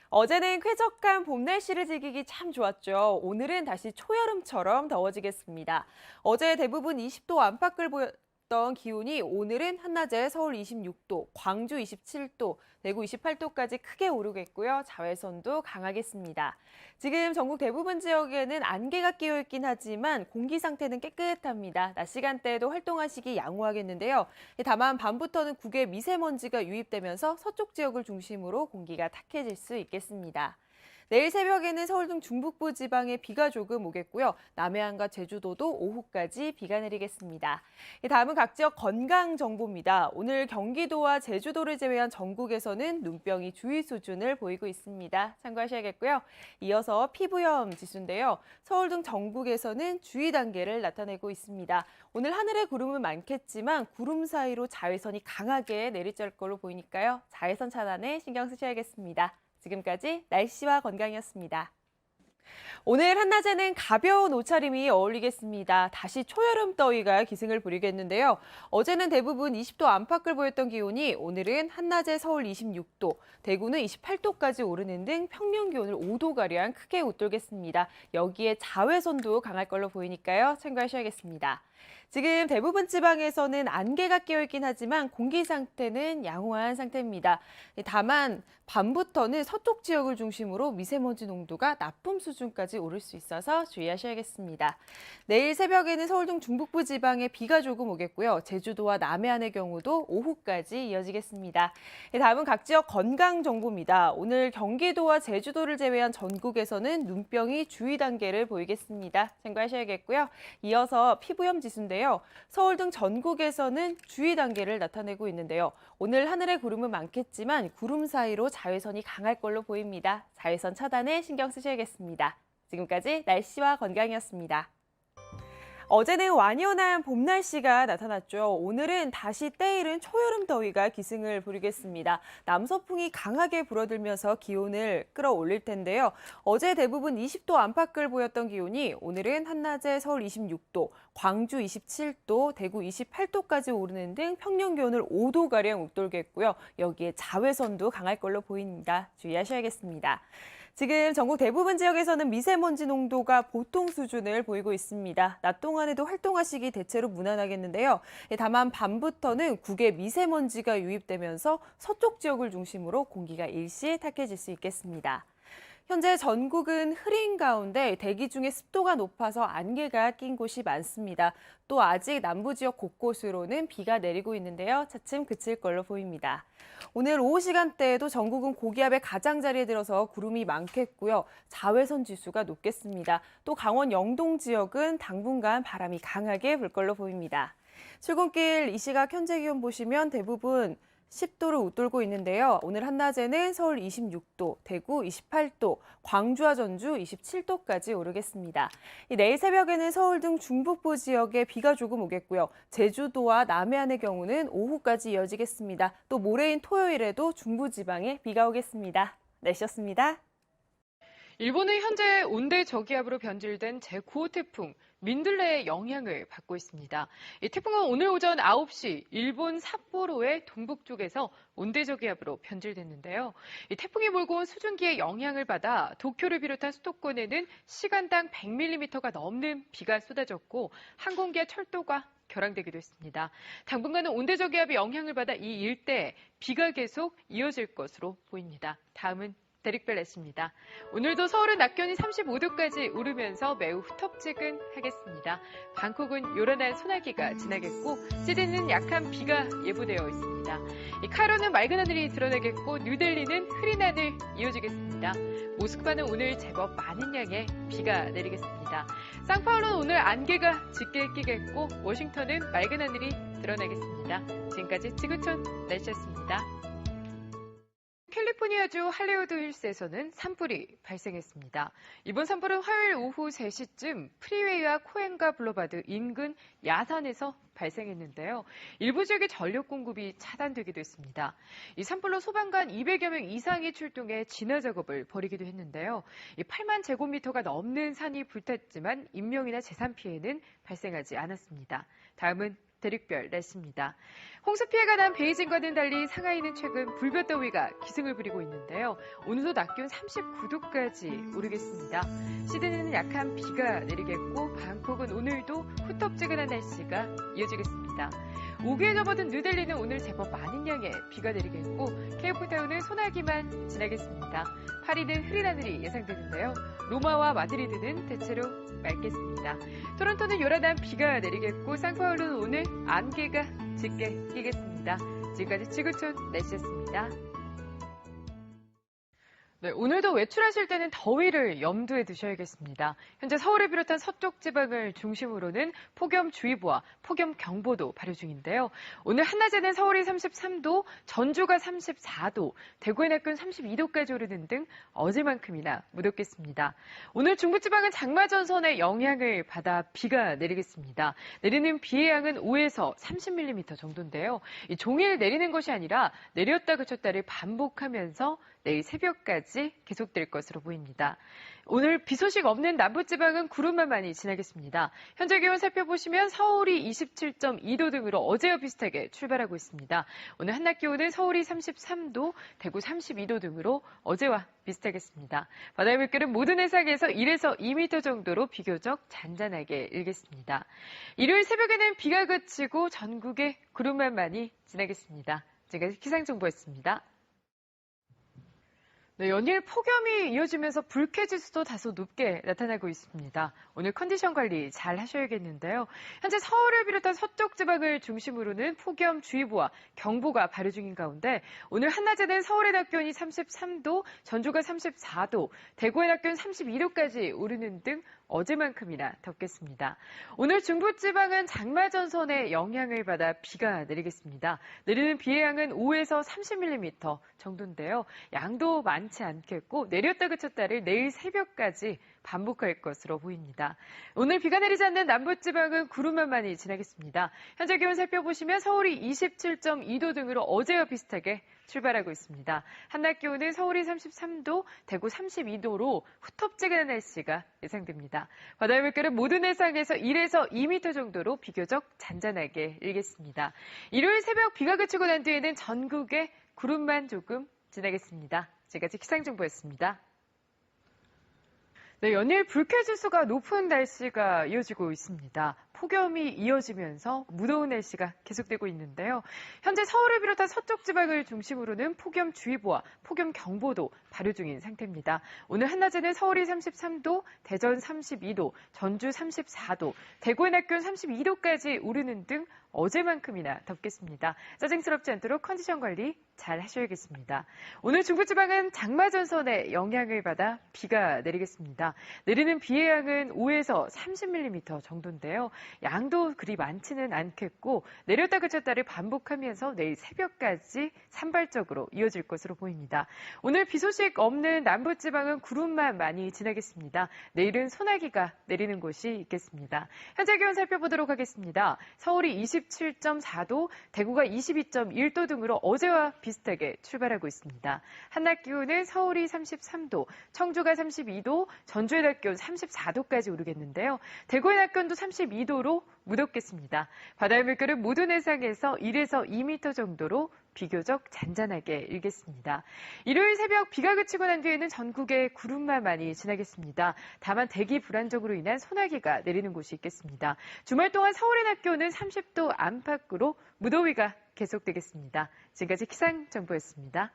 Speaker 1: 어제는 쾌적한 봄 날씨를 즐기기 참 좋았죠. 오늘은 다시 초여름처럼 더워지겠습니다. 어제 대부분 20도 안팎을 보였던 기온이 오늘은 한낮에 서울 26도, 광주 27도, 대구 28도까지 크게 오르겠고요. 자외선도 강하겠습니다. 지금 전국 대부분 지역에는 안개가 끼어 있긴 하지만 공기 상태는 깨끗합니다. 낮 시간대에도 활동하시기 양호하겠는데요. 다만 밤부터는 국외 미세먼지가 유입되면서 서쪽 지역을 중심으로 공기가 탁해질 수 있겠습니다. 내일 새벽에는 서울 등 중북부 지방에 비가 조금 오겠고요. 남해안과 제주도도 오후까지 비가 내리겠습니다. 다음은 각 지역 건강 정보입니다. 오늘 경기도와 제주도를 제외한 전국에서는 눈병이 주의 수준을 보이고 있습니다. 참고하셔야겠고요. 이어서 피부염 지수인데요. 서울 등 전국에서는 주의 단계를 나타내고 있습니다. 오늘 하늘에 구름은 많겠지만 구름 사이로 자외선이 강하게 내리쬐을 걸로 보이니까요. 자외선 차단에 신경 쓰셔야겠습니다. 지금까지 날씨와 건강이었습니다. 오늘 한낮에는 가벼운 옷차림이 어울리겠습니다. 다시 초여름 더위가 기승을 부리겠는데요. 어제는 대부분 20도 안팎을 보였던 기온이 오늘은 한낮에 서울 26도, 대구는 28도까지 오르는 등 평년 기온을 5도가량 크게 웃돌겠습니다. 여기에 자외선도 강할 걸로 보이니까요. 참고하셔야겠습니다. 지금 대부분 지방에서는 안개가 끼어있긴 하지만 공기 상태는 양호한 상태입니다. 다만 밤부터는 서쪽 지역을 중심으로 미세먼지 농도가 나쁨 수준까지 오를 수 있어서 주의하셔야겠습니다. 내일 새벽에는 서울 등 중북부 지방에 비가 조금 오겠고요. 제주도와 남해안의 경우도 오후까지 이어지겠습니다. 다음은 각 지역 건강 정보입니다. 오늘 경기도와 제주도를 제외한 전국에서는 눈병이 주의 단계를 보이겠습니다. 참고하셔야겠고요. 이어서 피부염 지수인데요. 서울 등 전국에서는 주의 단계를 나타내고 있는데요. 오늘 하늘에 구름은 많겠지만 구름 사이로 자외선이 강할 걸로 보입니다. 자외선 차단에 신경 쓰셔야겠습니다. 지금까지 날씨와 건강이었습니다. 어제는 완연한 봄 날씨가 나타났죠. 오늘은 다시 때이른 초여름 더위가 기승을 부리겠습니다. 남서풍이 강하게 불어들면서 기온을 끌어올릴 텐데요. 어제 대부분 20도 안팎을 보였던 기온이 오늘은 한낮에 서울 26도, 광주 27도, 대구 28도까지 오르는 등 평년 기온을 5도가량 웃돌겠고요. 여기에 자외선도 강할 걸로 보입니다. 주의하셔야겠습니다. 지금 전국 대부분 지역에서는 미세먼지 농도가 보통 수준을 보이고 있습니다. 낮 동안에도 활동하시기 대체로 무난하겠는데요. 다만 밤부터는 국외 미세먼지가 유입되면서 서쪽 지역을 중심으로 공기가 일시 탁해질 수 있겠습니다. 현재 전국은 흐린 가운데 대기 중에 습도가 높아서 안개가 낀 곳이 많습니다. 또 아직 남부 지역 곳곳으로는 비가 내리고 있는데요. 차츰 그칠 걸로 보입니다. 오늘 오후 시간대에도 전국은 고기압의 가장자리에 들어서 구름이 많겠고요. 자외선 지수가 높겠습니다. 또 강원 영동 지역은 당분간 바람이 강하게 불 걸로 보입니다. 출근길 이 시각 현재 기온 보시면 대부분 10도를 웃돌고 있는데요. 오늘 한낮에는 서울 26도, 대구 28도, 광주와 전주 27도까지 오르겠습니다. 내일 새벽에는 서울 등 중북부 지역에 비가 조금 오겠고요. 제주도와 남해안의 경우는 오후까지 이어지겠습니다. 또 모레인 토요일에도 중부지방에 비가 오겠습니다. 날씨였습니다.
Speaker 8: 일본은 현재 온대 저기압으로 변질된 제9호 태풍 민들레의 영향을 받고 있습니다. 이 태풍은 오늘 오전 9시 일본 삿포로의 동북쪽에서 온대 저기압으로 변질됐는데요. 이 태풍이 몰고 온 수증기의 영향을 받아 도쿄를 비롯한 수도권에는 시간당 100mm가 넘는 비가 쏟아졌고 항공기와 철도가 결항되기도 했습니다. 당분간은 온대 저기압의 영향을 받아 이 일대에 비가 계속 이어질 것으로 보입니다. 다음은 대륙별 날씨입니다. 오늘도 서울은 낮 기온이 35도까지 오르면서 매우 후텁지근하겠습니다. 방콕은 요란한 소나기가 지나겠고 시드니는 약한 비가 예보되어 있습니다. 카이로는 맑은 하늘이 드러나겠고 뉴델리는 흐린 하늘 이어지겠습니다. 모스크바는 오늘 제법 많은 양의 비가 내리겠습니다. 상파울로는 오늘 안개가 짙게 끼겠고 워싱턴은 맑은 하늘이 드러나겠습니다. 지금까지 지구촌 날씨였습니다. 캘리포니아주 할리우드 힐스에서는 산불이 발생했습니다. 이번 산불은 화요일 오후 3시쯤 프리웨이와 코엔가 블루바드 인근 야산에서 발생했는데요. 일부 지역의 전력 공급이 차단되기도 했습니다. 이 산불로 소방관 200여 명 이상이 출동해 진화 작업을 벌이기도 했는데요. 8만 제곱미터가 넘는 산이 불탔지만 인명이나 재산 피해는 발생하지 않았습니다. 다음은 대륙별 날씨입니다. 홍수 피해가 난 베이징과는 달리 상하이는 최근 불볕더위가 기승을 부리고 있는데요. 오늘도 낮 기온 39도까지 오르겠습니다. 시드니는 약한 비가 내리겠고 방콕은 오늘도 후텁지근한 날씨가 이어지겠습니다. 우기에 접어든 뉴델리는 오늘 제법 많은 양의 비가 내리겠고 케이프타운은 소나기만 지나겠습니다. 파리는 흐린 하늘이 예상되는데요. 로마와 마드리드는 대체로 맑겠습니다. 토론토는 요란한 비가 내리겠고 상파울루는 오늘 안개가 짙게 끼겠습니다. 지금까지 지구촌 날씨였습니다. 네, 오늘도 외출하실 때는 더위를 염두에 두셔야겠습니다. 현재 서울을 비롯한 서쪽 지방을 중심으로는 폭염주의보와 폭염경보도 발효 중인데요. 오늘 한낮에는 서울이 33도, 전주가 34도, 대구의 낮 기온 32도까지 오르는 등 어제만큼이나 무덥겠습니다. 오늘 중부지방은 장마전선의 영향을 받아 비가 내리겠습니다. 내리는 비의 양은 5에서 30mm 정도인데요. 이 종일 내리는 것이 아니라 내렸다 그쳤다를 반복하면서 내일 새벽까지 계속될 것으로 보입니다. 오늘 비 소식 없는 남부지방은 구름만 많이 지나겠습니다. 현재 기온 살펴보시면 서울이 27.2도 등으로 어제와 비슷하게 출발하고 있습니다. 오늘 한낮 기온은 서울이 33도, 대구 32도 등으로 어제와 비슷하겠습니다. 바다의 물결은 모든 해상에서 1에서 2m 정도로 비교적 잔잔하게 일겠습니다. 일요일 새벽에는 비가 그치고 전국에 구름만 많이 지나겠습니다. 지금까지 기상정보였습니다. 네, 연일 폭염이 이어지면서 불쾌지수도 다소 높게 나타나고 있습니다. 오늘 컨디션 관리 잘 하셔야겠는데요. 현재 서울을 비롯한 서쪽 지방을 중심으로는 폭염주의보와 경보가 발효 중인 가운데 오늘 한낮에는 서울의 낮 기온이 33도, 전주가 34도, 대구의 낮 기온 32도까지 오르는 등 어제만큼이나 덥겠습니다. 오늘 중부지방은 장마전선의 영향을 받아 비가 내리겠습니다. 내리는 비의 양은 5에서 30mm 정도인데요. 양도 많지 않겠고 내렸다 그쳤다를 내일 새벽까지 반복할 것으로 보입니다. 오늘 비가 내리지 않는 남부지방은 구름만 많이 지나겠습니다. 현재 기온 살펴보시면 서울이 27.2도 등으로 어제와 비슷하게 출발하고 있습니다. 한낮 기온은 서울이 33도, 대구 32도로 후텁지근한 날씨가 예상됩니다. 바다의 물결은 모든 해상에서 1에서 2m 정도로 비교적 잔잔하게 일겠습니다. 일요일 새벽 비가 그치고 난 뒤에는 전국에 구름만 조금 지나겠습니다. 지금까지 기상정보였습니다. 네, 연일 불쾌지수가 높은 날씨가 이어지고 있습니다. 폭염이 이어지면서 무더운 날씨가 계속되고 있는데요. 현재 서울을 비롯한 서쪽 지방을 중심으로는 폭염주의보와 폭염경보도 발효 중인 상태입니다. 오늘 한낮에는 서울이 33도, 대전 32도, 전주 34도, 대구의 낮 기온 32도까지 오르는 등 어제만큼이나 덥겠습니다. 짜증스럽지 않도록 컨디션 관리 잘 하셔야겠습니다. 오늘 중부지방은 장마전선의 영향을 받아 비가 내리겠습니다. 내리는 비의 양은 5에서 30mm 정도인데요. 양도 그리 많지는 않겠고 내렸다 그쳤다를 반복하면서 내일 새벽까지 산발적으로 이어질 것으로 보입니다. 오늘 비 소식 없는 남부지방은 구름만 많이 지나겠습니다. 내일은 소나기가 내리는 곳이 있겠습니다. 현재 기온 살펴보도록 하겠습니다. 서울이 27.4도, 대구가 22.1도 등으로 어제와 비슷하게 출발하고 있습니다. 한낮 기온은 서울이 33도, 청주가 32도, 전주의 낮 기온 34도까지 오르겠는데요. 대구의 낮 기온도 32도로 무덥겠습니다. 바다의 물결은 모든 해상에서 1에서 2m 정도로 비교적 잔잔하게 일겠습니다. 일요일 새벽 비가 그치고 난 뒤에는 전국에 구름만 많이 지나겠습니다. 다만 대기 불안정으로 인한 소나기가 내리는 곳이 있겠습니다. 주말 동안 서울의 낮 기온은 30도 안팎으로 무더위가 계속되겠습니다. 지금까지 기상정보였습니다.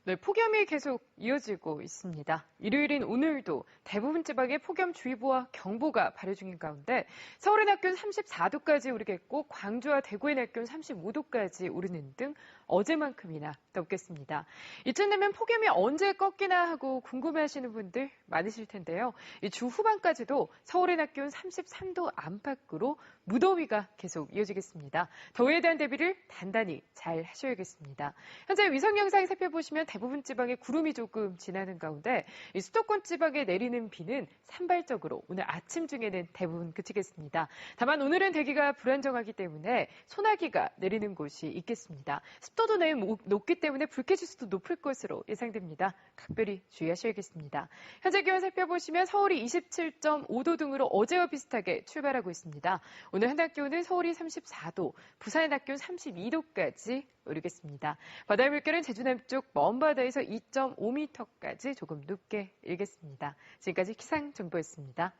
Speaker 8: 네, 폭염이 계속 이어지고 있습니다. 일요일인 오늘도 대부분 지방에 폭염주의보와 경보가 발효 중인 가운데 서울의 낮 기온 34도까지 오르겠고 광주와 대구의 낮 기온 35도까지 오르는 등 어제만큼이나 덥겠습니다. 이쯤 되면 폭염이 언제 꺾이나 하고 궁금해하시는 분들 많으실 텐데요. 이 주 후반까지도 서울의 낮 기온 33도 안팎으로 무더위가 계속 이어지겠습니다. 더위에 대한 대비를 단단히 잘 하셔야겠습니다. 현재 위성 영상 살펴보시면 대부분 지방에 구름이 조금 지나는 가운데 이 수도권 지방에 내리는 비는 산발적으로 오늘 아침 중에는 대부분 그치겠습니다. 다만 오늘은 대기가 불안정하기 때문에 소나기가 내리는 곳이 있겠습니다. 습도도 매우 높기 때문에 불쾌지수도 높을 것으로 예상됩니다. 각별히 주의하셔야겠습니다. 현재 기온 살펴보시면 서울이 27.5도 등으로 어제와 비슷하게 출발하고 있습니다. 오늘 한낮 기온은 서울이 34도, 부산의 낮 기온 32도까지 오르겠습니다. 바다의 물결은 제주 남쪽 먼 바다에서 2.5m까지 조금 높게 일겠습니다. 지금까지 기상정보였습니다.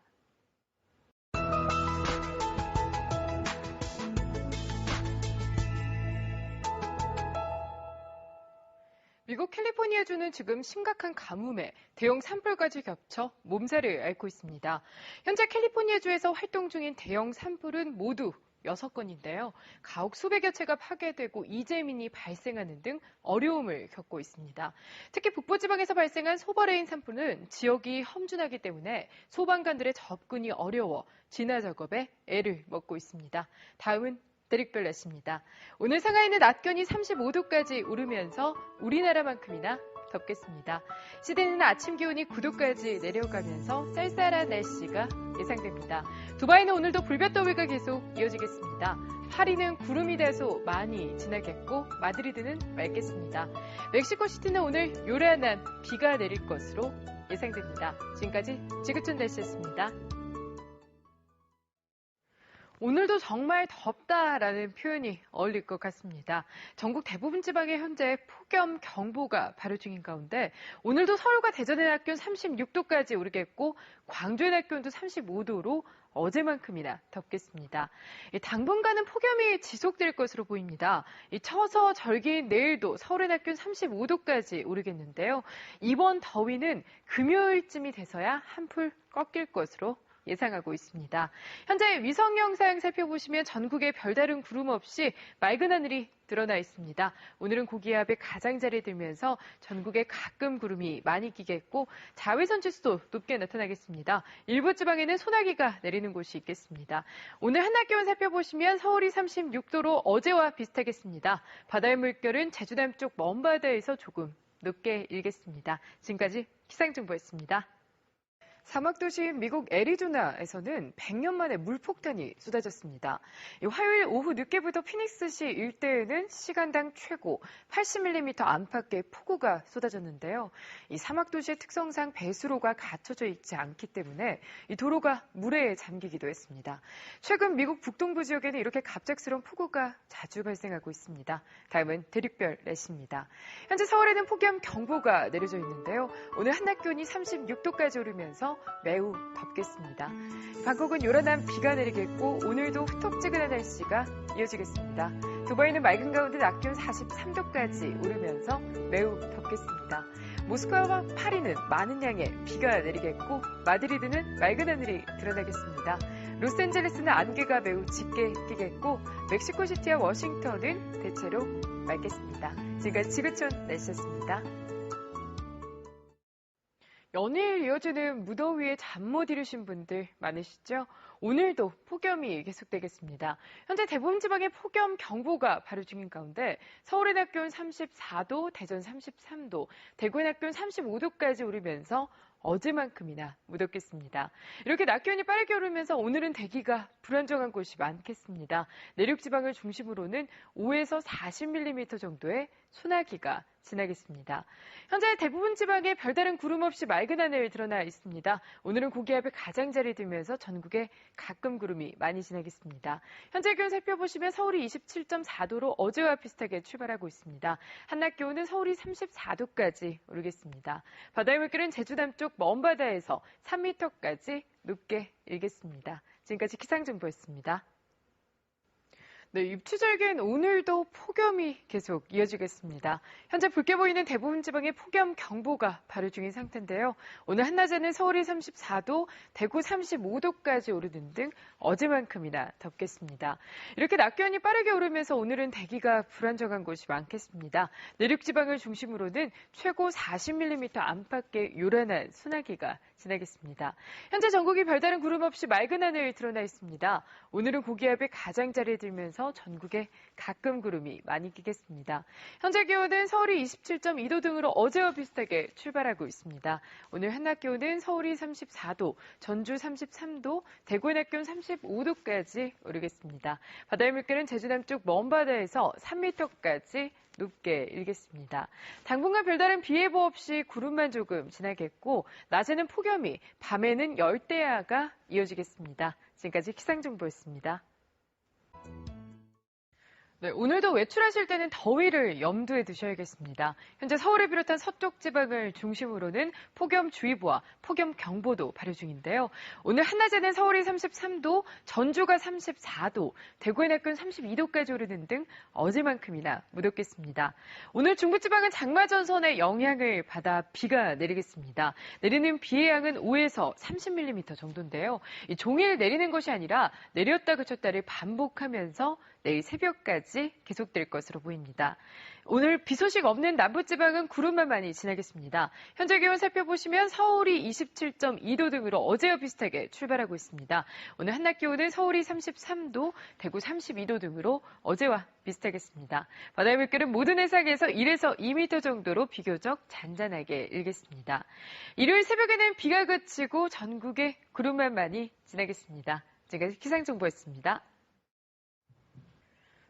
Speaker 8: 미국 캘리포니아주는 지금 심각한 가뭄에 대형 산불까지 겹쳐 몸살을 앓고 있습니다. 현재 캘리포니아주에서 활동 중인 대형 산불은 모두 6건인데요. 가옥 수백여 채가 파괴되고 이재민이 발생하는 등 어려움을 겪고 있습니다. 특히 북부지방에서 발생한 소발레인 산불은 지역이 험준하기 때문에 소방관들의 접근이 어려워 진화 작업에 애를 먹고 있습니다. 다음은 대륙별 날씨입니다. 오늘 상하이는 낮 기온이 35도까지 오르면서 우리나라만큼이나 덥겠습니다. 시드니는 아침 기온이 9도까지 내려가면서 쌀쌀한 날씨가 예상됩니다. 두바이는 오늘도 불볕더위가 계속 이어지겠습니다. 파리는 구름이 다소 많이 지나겠고 마드리드는 맑겠습니다. 멕시코시티는 오늘 요란한 비가 내릴 것으로 예상됩니다. 지금까지 지구촌 날씨였습니다. 오늘도 정말 덥다라는 표현이 어울릴 것 같습니다. 전국 대부분 지방에 현재 폭염 경보가 발효 중인 가운데 오늘도 서울과 대전의 낮 기온 36도까지 오르겠고 광주의 낮 기온도 35도로 어제만큼이나 덥겠습니다. 당분간은 폭염이 지속될 것으로 보입니다. 처서 절기인 내일도 서울의 낮 기온 35도까지 오르겠는데요. 이번 더위는 금요일쯤이 돼서야 한풀 꺾일 것으로 예상하고 있습니다. 현재 위성 영상 살펴보시면 전국에 별다른 구름 없이 맑은 하늘이 드러나 있습니다. 오늘은 고기압에 가장자리에 들면서 전국에 가끔 구름이 많이 끼겠고 자외선 지수도 높게 나타나겠습니다. 일부 지방에는 소나기가 내리는 곳이 있겠습니다. 오늘 한낮 기온 살펴보시면 서울이 36도로 어제와 비슷하겠습니다. 바다의 물결은 제주 남쪽 먼 바다에서 조금 높게 일겠습니다. 지금까지 기상정보였습니다. 사막도시인 미국 애리조나에서는 100년 만에 물폭탄이 쏟아졌습니다. 화요일 오후 늦게부터 피닉스시 일대에는 시간당 최고 80mm 안팎의 폭우가 쏟아졌는데요. 이 사막도시의 특성상 배수로가 갖춰져 있지 않기 때문에 이 도로가 물에 잠기기도 했습니다. 최근 미국 북동부 지역에는 이렇게 갑작스러운 폭우가 자주 발생하고 있습니다. 다음은 대륙별 날씨입니다. 현재 서울에는 폭염 경보가 내려져 있는데요. 오늘 한낮 기온이 36도까지 오르면서 매우 덥겠습니다. 방콕은 요란한 비가 내리겠고 오늘도 후텁지근한 날씨가 이어지겠습니다. 두바이는 맑은 가운데 낮 기온 43도까지 오르면서 매우 덥겠습니다. 모스크바와 파리는 많은 양의 비가 내리겠고 마드리드는 맑은 하늘이 드러나겠습니다. 로스앤젤레스는 안개가 매우 짙게 끼겠고 멕시코시티와 워싱턴은 대체로 맑겠습니다. 지금까지 지구촌 날씨였습니다. 연일 이어지는 무더위에 잠 못 이루신 분들 많으시죠? 오늘도 폭염이 계속되겠습니다. 현재 대부분 지방에 폭염 경보가 발효 중인 가운데 서울의 낮 기온 34도, 대전 33도, 대구의 낮 기온 35도까지 오르면서 어제만큼이나 무덥겠습니다. 이렇게 낮 기온이 빠르게 오르면서 오늘은 대기가 불안정한 곳이 많겠습니다. 내륙 지방을 중심으로는 5에서 40mm 정도의 소나기가 지나겠습니다. 현재 대부분 지방에 별다른 구름 없이 맑은 하늘 드러나 있습니다. 오늘은 고기압에 가장자리 들면서 전국에 가끔 구름이 많이 지나겠습니다. 현재 기온 살펴보시면 서울이 27.4도로 어제와 비슷하게 출발하고 있습니다. 한낮 기온은 서울이 34도까지 오르겠습니다. 바다의 물결은 제주 남쪽 먼 바다에서 3m까지 높게 일겠습니다. 지금까지 기상정보였습니다. 네, 입추절기엔 오늘도 폭염이 계속 이어지겠습니다. 현재 붉게 보이는 대부분 지방에 폭염 경보가 발효 중인 상태인데요. 오늘 한낮에는 서울이 34도, 대구 35도까지 오르는 등 어제만큼이나 덥겠습니다. 이렇게 낮 기온이 빠르게 오르면서 오늘은 대기가 불안정한 곳이 많겠습니다. 내륙 지방을 중심으로는 최고 40mm 안팎의 요란한 소나기가 지나겠습니다. 현재 전국이 별다른 구름 없이 맑은 하늘 드러나 있습니다. 오늘은 고기압이 가장자리에 들면서 전국에 가끔 구름이 많이 끼겠습니다. 현재 기온은 서울이 27.2도 등으로 어제와 비슷하게 출발하고 있습니다. 오늘 한낮 기온은 서울이 34도, 전주 33도, 대구의 낮 기온 35도까지 오르겠습니다. 바다의 물결은 제주 남쪽 먼바다에서 3m까지 높게 일겠습니다. 당분간 별다른 비 예보 없이 구름만 조금 지나겠고 낮에는 폭염이, 밤에는 열대야가 이어지겠습니다. 지금까지 기상정보였습니다. 네, 오늘도 외출하실 때는 더위를 염두에 두셔야겠습니다. 현재 서울을 비롯한 서쪽 지방을 중심으로는 폭염주의보와 폭염경보도 발효 중인데요. 오늘 한낮에는 서울이 33도, 전주가 34도, 대구의 낮 기온 32도까지 오르는 등 어제만큼이나 무덥겠습니다. 오늘 중부지방은 장마전선의 영향을 받아 비가 내리겠습니다. 내리는 비의 양은 5에서 30mm 정도인데요. 종일 내리는 것이 아니라 내렸다 그쳤다를 반복하면서 내일 새벽까지 계속될 것으로 보입니다. 오늘 비 소식 없는 남부지방은 구름만 많이 지나겠습니다. 현재 기온 살펴보시면 서울이 27.2도 등으로 어제와 비슷하게 출발하고 있습니다. 오늘 한낮 기온은 서울이 33도, 대구 32도 등으로 어제와 비슷하겠습니다. 바다의 물결은 모든 해상에서 1에서 2m 정도로 비교적 잔잔하게 일겠습니다. 일요일 새벽에는 비가 그치고 전국에 구름만 많이 지나겠습니다. 지금까지 기상정보였습니다.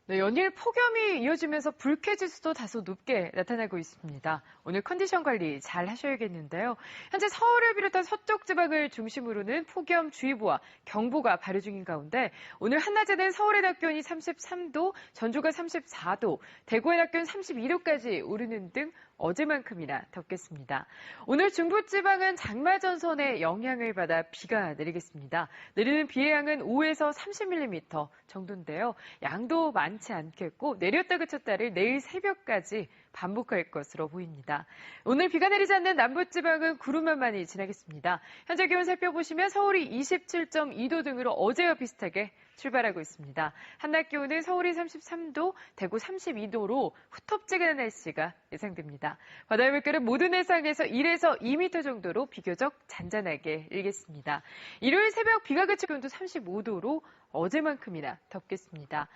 Speaker 8: 네, 연일 폭염이 이어지면서 불쾌지수도 다소 높게 나타나고 있습니다. 오늘 컨디션 관리 잘 하셔야겠는데요. 현재 서울을 비롯한 서쪽 지방을 중심으로는 폭염주의보와 경보가 발효 중인 가운데 오늘 한낮에는 서울의 낮 기온이 33도, 전주가 34도, 대구의 낮 기온 32도까지 오르는 등 어제만큼이나 덥겠습니다. 오늘 중부지방은 장마전선의 영향을 받아 비가 내리겠습니다. 내리는 비의 양은 5에서 30mm 정도인데요. 양도 많지 않겠고 내렸다 그쳤다를 내일 새벽까지 반복할 것으로 보입니다. 오늘 비가 내리지 않는 남부지방은 구름만 많이 지나겠습니다. 현재 기온 살펴보시면 서울이 27.2도 등으로 어제와 비슷하게 출발하고 있습니다. 한낮 기온은 서울이 33도, 대구 32도로 후텁지근한 날씨가 예상됩니다. 바다의 물결은 모든 해상에서 1에서 2m 정도로 비교적 잔잔하게 일겠습니다. 일요일 새벽 비가 그칠 기온도 35도로 어제만큼이나 덥겠습니다.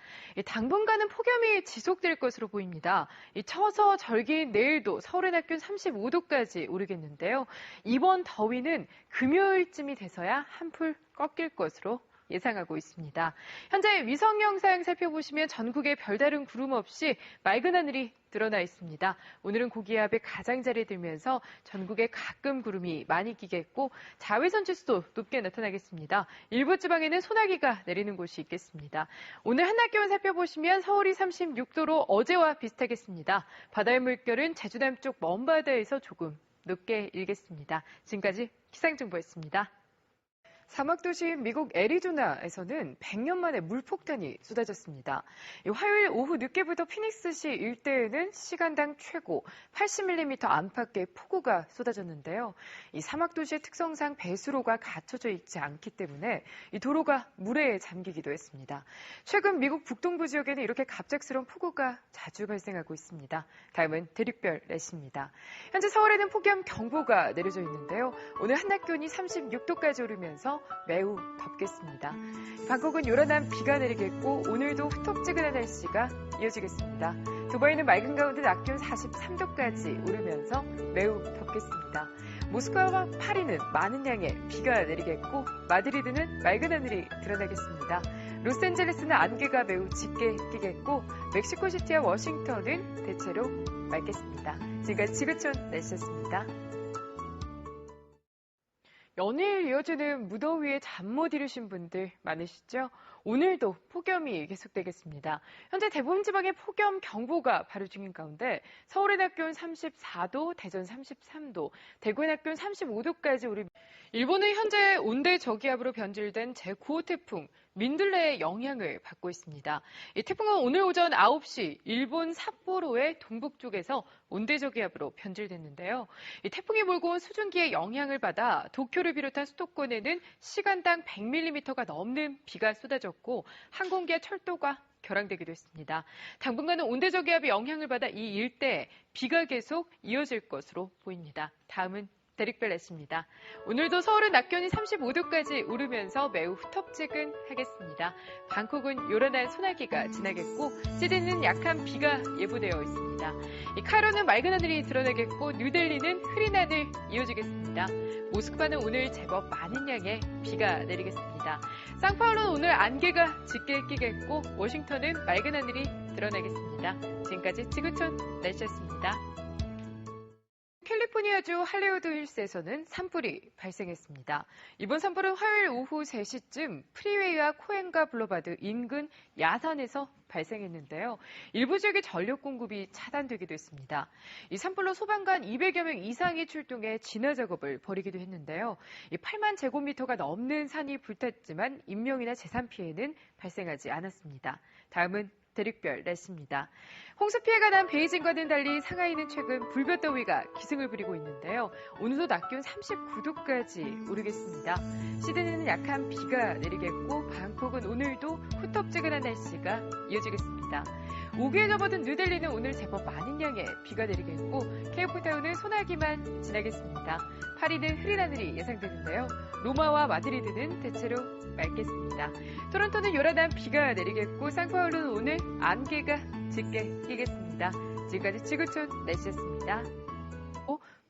Speaker 8: 당분간은 폭염이 지속될 것으로 보입니다. 처서 절기인 내일도 서울의 낮 기온 35도까지 오르겠는데요. 이번 더위는 금요일쯤이 돼서야 한풀 꺾일 것으로 예상하고 있습니다. 현재 위성 영상 살펴보시면 전국에 별다른 구름 없이 맑은 하늘이 드러나 있습니다. 오늘은 고기압의 가장자리에 들면서 전국에 가끔 구름이 많이 끼겠고 자외선 지수도 높게 나타나겠습니다. 일부 지방에는 소나기가 내리는 곳이 있겠습니다. 오늘 한낮 기온 살펴보시면 서울이 36도로 어제와 비슷하겠습니다. 바다의 물결은 제주 남쪽 먼바다에서 조금 높게 일겠습니다. 지금까지 기상정보였습니다. 사막도시인 미국 애리조나에서는 100년 만에 물폭탄이 쏟아졌습니다. 화요일 오후 늦게부터 피닉스시 일대에는 시간당 최고 80mm 안팎의 폭우가 쏟아졌는데요. 이 사막도시의 특성상 배수로가 갖춰져 있지 않기 때문에 이 도로가 물에 잠기기도 했습니다. 최근 미국 북동부 지역에는 이렇게 갑작스러운 폭우가 자주 발생하고 있습니다. 다음은 대륙별 날씨입니다. 현재 서울에는 폭염 경보가 내려져 있는데요. 오늘 한낮 기온이 36도까지 오르면서 매우 덥겠습니다. 방콕은 요란한 비가 내리겠고 오늘도 후텁지근한 날씨가 이어지겠습니다. 두바이는 맑은 가운데 낮 기온 43도까지 오르면서 매우 덥겠습니다. 모스크바와 파리는 많은 양의 비가 내리겠고 마드리드는 맑은 하늘이 드러나겠습니다. 로스앤젤레스는 안개가 매우 짙게 끼겠고 멕시코시티와 워싱턴은 대체로 맑겠습니다. 지금까지 지구촌 날씨였습니다. 연일 이어지는 무더위에 잠 못 이루신 분들 많으시죠? 오늘도 폭염이 계속되겠습니다. 현재 대부분 지방에 폭염 경보가 발효 중인 가운데 서울의 낮 기온 34도, 대전 33도, 대구의 낮 기온 35도까지 오르며 일본은 현재 온대 저기압으로 변질된 제9호 태풍 민들레의 영향을 받고 있습니다. 이 태풍은 오늘 오전 9시 일본 삿포로의 동북 쪽에서 온대저기압으로 변질됐는데요. 이 태풍이 몰고 온 수증기의 영향을 받아 도쿄를 비롯한 수도권에는 시간당 100mm가 넘는 비가 쏟아졌고 항공기와 철도가 결항되기도 했습니다. 당분간은 온대저기압의 영향을 받아 이 일대에 비가 계속 이어질 것으로 보입니다. 다음은 대륙별 날씨입니다. 오늘도 서울은 낮 기온이 35도까지 오르면서 매우 후텁지근하겠습니다. 방콕은 요란한 소나기가 지나겠고 시드니는 약한 비가 예보되어 있습니다. 카이로는 맑은 하늘이 드러나겠고 뉴델리는 흐린 하늘 이어지겠습니다. 모스크바는 오늘 제법 많은 양의 비가 내리겠습니다. 상파울로는 오늘 안개가 짙게 끼겠고 워싱턴은 맑은 하늘이 드러나겠습니다. 지금까지 지구촌 날씨였습니다. 캘리포니아주 할리우드 힐스에서는 산불이 발생했습니다. 이번 산불은 화요일 오후 3시쯤 프리웨이와 코엔가 블루바드 인근 야산에서 발생했는데요. 일부 지역의 전력 공급이 차단되기도 했습니다. 이 산불로 소방관 200여 명 이상이 출동해 진화 작업을 벌이기도 했는데요. 8만 제곱미터가 넘는 산이 불탔지만 인명이나 재산 피해는 발생하지 않았습니다. 다음은 대륙별 날씨입니다. 홍수 피해가 난 베이징과는 달리 상하이는 최근 불볕더위가 기승을 부리고 있는데요. 오늘도 낮 기온 39도까지 오르겠습니다. 시드니는 약한 비가 내리겠고 방콕은 오늘도 후텁지근한 날씨가 이어지겠습니다. 우기에 접어든 뉴델리는 오늘 제법 많은 양의 비가 내리겠고 케이프타운은 소나기만 지나겠습니다. 파리는 흐린 하늘이 예상되는데요. 로마와 마드리드는 대체로 맑겠습니다. 토론토는 요란한 비가 내리겠고 상파울루는 오늘 안개가 짙게 끼겠습니다. 지금까지 지구촌 날씨였습니다.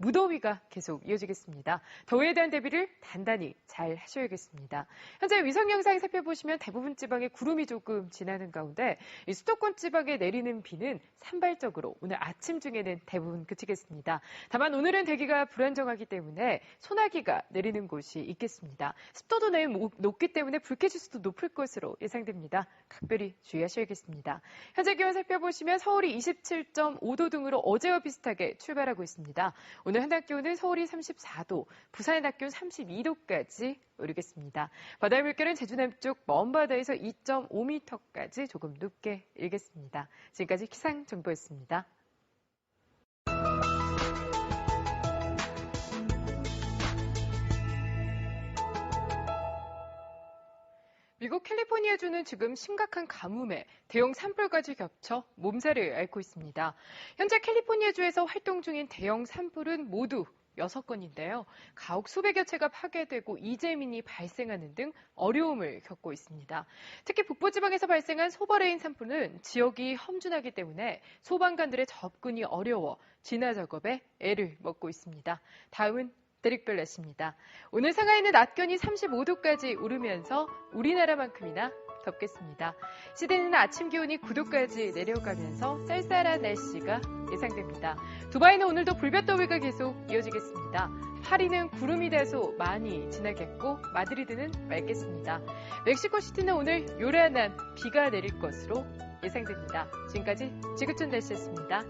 Speaker 8: 무더위가 계속 이어지겠습니다. 더위에 대한 대비를 단단히 잘 하셔야겠습니다. 현재 위성 영상 살펴보시면 대부분 지방에 구름이 조금 지나는 가운데 이 수도권 지방에 내리는 비는 산발적으로 오늘 아침 중에는 대부분 그치겠습니다. 다만 오늘은 대기가 불안정하기 때문에 소나기가 내리는 곳이 있겠습니다. 습도도 매우 높기 때문에 불쾌지수도 높을 것으로 예상됩니다. 각별히 주의하셔야겠습니다. 현재 기온 살펴보시면 서울이 27.5도 등으로 어제와 비슷하게 출발하고 있습니다. 오늘 한낮 기온은 서울이 34도, 부산의 낮 기온 32도까지 오르겠습니다. 바다의 물결은 제주 남쪽 먼바다에서 2.5m까지 조금 높게 일겠습니다. 지금까지 기상정보였습니다. 미국 캘리포니아주는 지금 심각한 가뭄에 대형 산불까지 겹쳐 몸살을 앓고 있습니다. 현재 캘리포니아주에서 활동 중인 대형 산불은 모두 6건인데요. 가옥 수백여 채가 파괴되고 이재민이 발생하는 등 어려움을 겪고 있습니다. 특히 북부지방에서 발생한 소버레인 산불은 지역이 험준하기 때문에 소방관들의 접근이 어려워 진화 작업에 애를 먹고 있습니다. 다음은 대륙별 날씨입니다. 오늘 상하이는 낮 기온이 35도까지 오르면서 우리나라만큼이나 덥겠습니다. 시드니는 아침 기온이 9도까지 내려가면서 쌀쌀한 날씨가 예상됩니다. 두바이는 오늘도 불볕더위가 계속 이어지겠습니다. 파리는 구름이 다소 많이 지나겠고 마드리드는 맑겠습니다. 멕시코시티는 오늘 요란한 비가 내릴 것으로 예상됩니다. 지금까지 지구촌 날씨였습니다.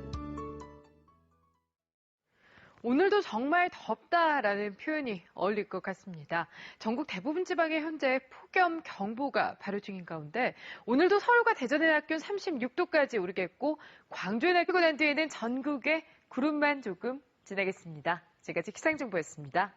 Speaker 8: 오늘도 정말 덥다라는 표현이 어울릴 것 같습니다. 전국 대부분 지방에 현재 폭염경보가 발효 중인 가운데 오늘도 서울과 대전의 낮 기온 36도까지 오르겠고 광주의 낮 기온 난 뒤에는 전국에 구름만 조금 지나겠습니다. 지금까지 기상정보였습니다.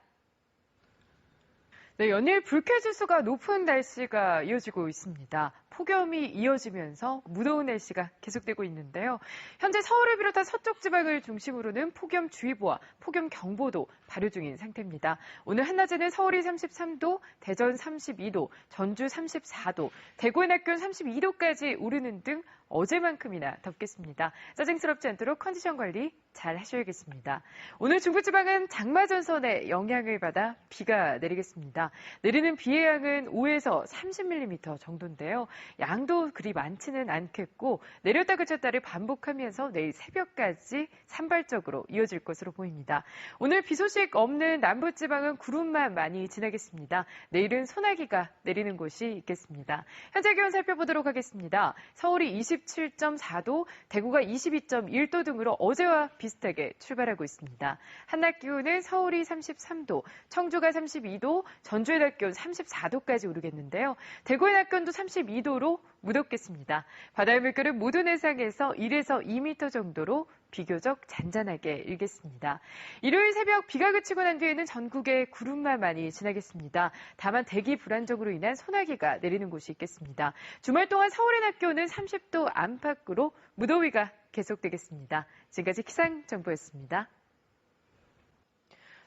Speaker 8: 네, 연일 불쾌지수가 높은 날씨가 이어지고 있습니다. 폭염이 이어지면서 무더운 날씨가 계속되고 있는데요. 현재 서울을 비롯한 서쪽 지방을 중심으로는 폭염주의보와 폭염경보도 발효 중인 상태입니다. 오늘 한낮에는 서울이 33도, 대전 32도, 전주 34도, 대구의 낮 기온 32도까지 오르는 등 어제만큼이나 덥겠습니다. 짜증스럽지 않도록 컨디션 관리 잘 하셔야겠습니다. 오늘 중부지방은 장마전선의 영향을 받아 비가 내리겠습니다. 내리는 비의 양은 5에서 30mm 정도인데요. 양도 그리 많지는 않겠고 내렸다 그쳤다를 반복하면서 내일 새벽까지 산발적으로 이어질 것으로 보입니다. 오늘 비 소식 없는 남부지방은 구름만 많이 지나겠습니다. 내일은 소나기가 내리는 곳이 있겠습니다. 현재 기온 살펴보도록 하겠습니다. 서울이 27.4도, 대구가 22.1도 등으로 어제와 비슷하게 출발하고 있습니다. 한낮 기온은 서울이 33도, 청주가 32도, 전주의 낮 기온 34도까지 오르겠는데요. 대구의 낮 기온도 32도로 무덥겠습니다. 바다의 물결은 모든 해상에서 1에서 2m 정도로 비교적 잔잔하게 일겠습니다. 일요일 새벽 비가 그치고 난 뒤에는 전국에 구름만 많이 지나겠습니다. 다만 대기 불안정으로 인한 소나기가 내리는 곳이 있겠습니다. 주말 동안 서울의 낮 기온은 30도 안팎으로 무더위가 계속되겠습니다. 지금까지 기상정보였습니다.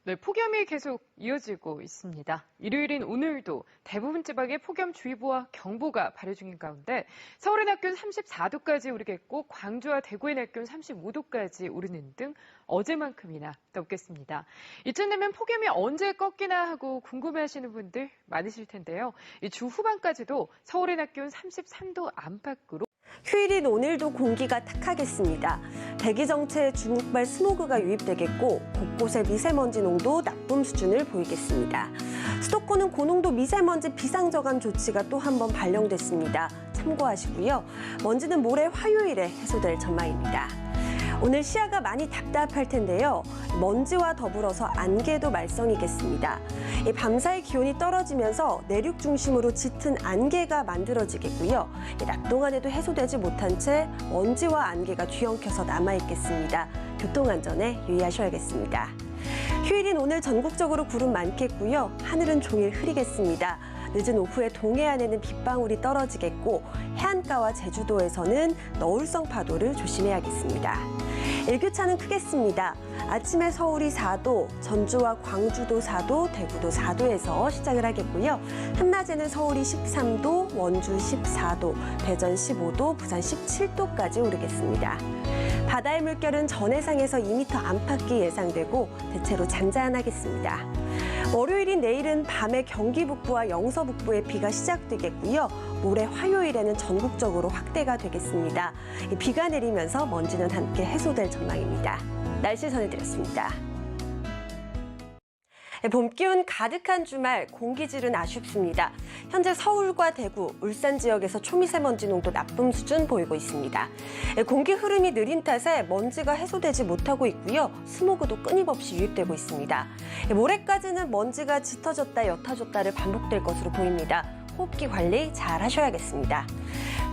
Speaker 8: 네, 폭염이 계속 이어지고 있습니다. 일요일인 오늘도 대부분 지방에 폭염주의보와 경보가 발효 중인 가운데 서울의 낮 기온 34도까지 오르겠고 광주와 대구의 낮 기온 35도까지 오르는 등 어제만큼이나 덥겠습니다. 이쯤 되면 폭염이 언제 꺾이나 하고 궁금해하시는 분들 많으실 텐데요. 이 주 후반까지도 서울의 낮 기온 33도 안팎으로
Speaker 6: 휴일인 오늘도 공기가 탁하겠습니다. 대기 정체에 중국발 스모그가 유입되겠고 곳곳에 미세먼지 농도 나쁨 수준을 보이겠습니다. 수도권은 고농도 미세먼지 비상저감 조치가 또 한 번 발령됐습니다. 참고하시고요. 먼지는 모레 화요일에 해소될 전망입니다. 오늘 시야가 많이 답답할 텐데요. 먼지와 더불어서 안개도 말썽이겠습니다. 밤사이 기온이 떨어지면서 내륙 중심으로 짙은 안개가 만들어지겠고요. 낮 동안에도 해소되지 못한 채 먼지와 안개가 뒤엉켜서 남아있겠습니다. 교통안전에 유의하셔야겠습니다. 휴일인 오늘 전국적으로 구름 많겠고요. 하늘은 종일 흐리겠습니다. 늦은 오후에 동해안에는 빗방울이 떨어지겠고 해안가와 제주도에서는 너울성 파도를 조심해야겠습니다. 일교차는 크겠습니다. 아침에 서울이 4도, 전주와 광주도 4도, 대구도 4도에서 시작을 하겠고요. 한낮에는 서울이 13도, 원주 14도, 대전 15도, 부산 17도까지 오르겠습니다. 바다의 물결은 전해상에서 2m 안팎이 예상되고 대체로 잔잔하겠습니다. 월요일인 내일은 밤에 경기 북부와 영서 북부에 비가 시작되겠고요. 모레 화요일에는 전국적으로 확대가 되겠습니다. 비가 내리면서 먼지는 함께 해소될 전망입니다. 날씨 전해드렸습니다. 봄 기운 가득한 주말, 공기질은 아쉽습니다. 현재 서울과 대구, 울산 지역에서 초미세먼지 농도 나쁨 수준 보이고 있습니다. 공기 흐름이 느린 탓에 먼지가 해소되지 못하고 있고요. 스모그도 끊임없이 유입되고 있습니다. 모레까지는 먼지가 짙어졌다 옅어졌다를 반복될 것으로 보입니다. 호흡기 관리 잘 하셔야겠습니다.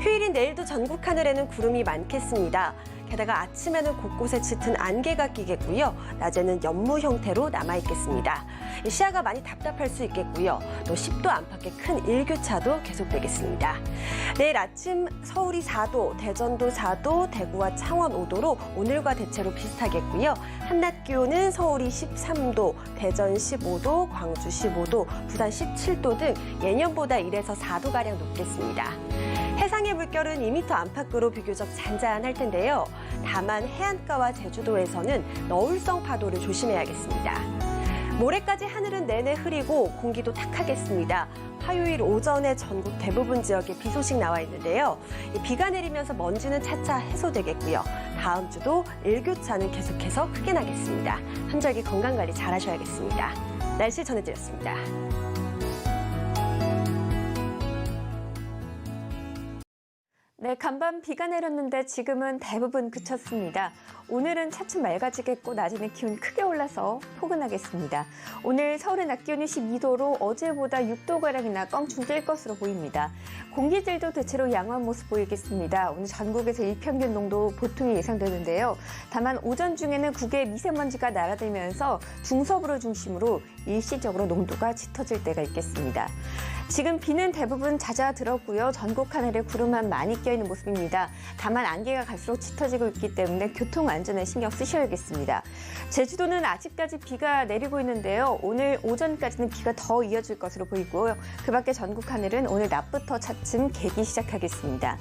Speaker 6: 휴일인 내일도 전국 하늘에는 구름이 많겠습니다. 게다가 아침에는 곳곳에 짙은 안개가 끼겠고요. 낮에는 연무 형태로 남아있겠습니다. 시야가 많이 답답할 수 있겠고요. 또 10도 안팎의 큰 일교차도 계속되겠습니다. 내일 아침 서울이 4도, 대전도 4도, 대구와 창원 5도로 오늘과 대체로 비슷하겠고요. 한낮 기온은 서울이 13도, 대전 15도, 광주 15도, 부산 17도 등 예년보다 1에서 4도가량 높겠습니다. 해상의 물결은 2m 안팎으로 비교적 잔잔할 텐데요. 다만 해안가와 제주도에서는 너울성 파도를 조심해야겠습니다. 모레까지 하늘은 내내 흐리고 공기도 탁하겠습니다. 화요일 오전에 전국 대부분 지역에 비 소식 나와 있는데요. 비가 내리면서 먼지는 차차 해소되겠고요. 다음 주도 일교차는 계속해서 크게 나겠습니다. 환절기 건강관리 잘 하셔야겠습니다. 날씨 전해드렸습니다.
Speaker 2: 네, 간밤 비가 내렸는데 지금은 대부분 그쳤습니다. 오늘은 차츰 맑아지겠고 낮에는 기온이 크게 올라서 포근하겠습니다. 오늘 서울의 낮 기온이 12도로 어제보다 6도가량이나 껑충 뛸 것으로 보입니다. 공기질도 대체로 양호한 모습 보이겠습니다. 오늘 전국에서 일평균 농도 보통이 예상되는데요. 다만 오전 중에는 국외 미세먼지가 날아들면서 중서부를 중심으로 일시적으로 농도가 짙어질 때가 있겠습니다. 지금 비는 대부분 잦아들었고요. 전국 하늘에 구름만 많이 껴있는 모습입니다. 다만 안개가 갈수록 짙어지고 있기 때문에 교통
Speaker 6: 안전에 신경 쓰셔야겠습니다. 제주도는 아직까지 비가 내리고 있는데요. 오늘 오전까지는 비가 더 이어질 것으로 보이고요. 그 밖에 전국 하늘은 오늘 낮부터 차츰 개기 시작하겠습니다.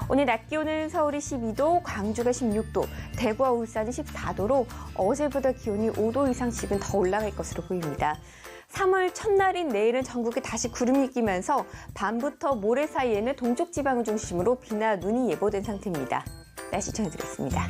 Speaker 6: 오늘 낮 기온은 서울이 12도, 광주가 16도, 대구와 울산이 14도로 어제보다 기온이 5도 이상씩은 더 올라갈 것으로 보입니다. 3월 첫날인 내일은 전국에 다시 구름이 끼면서 밤부터 모레 사이에는 동쪽 지방을 중심으로 비나 눈이 예보된 상태입니다. 날씨 전해드렸습니다.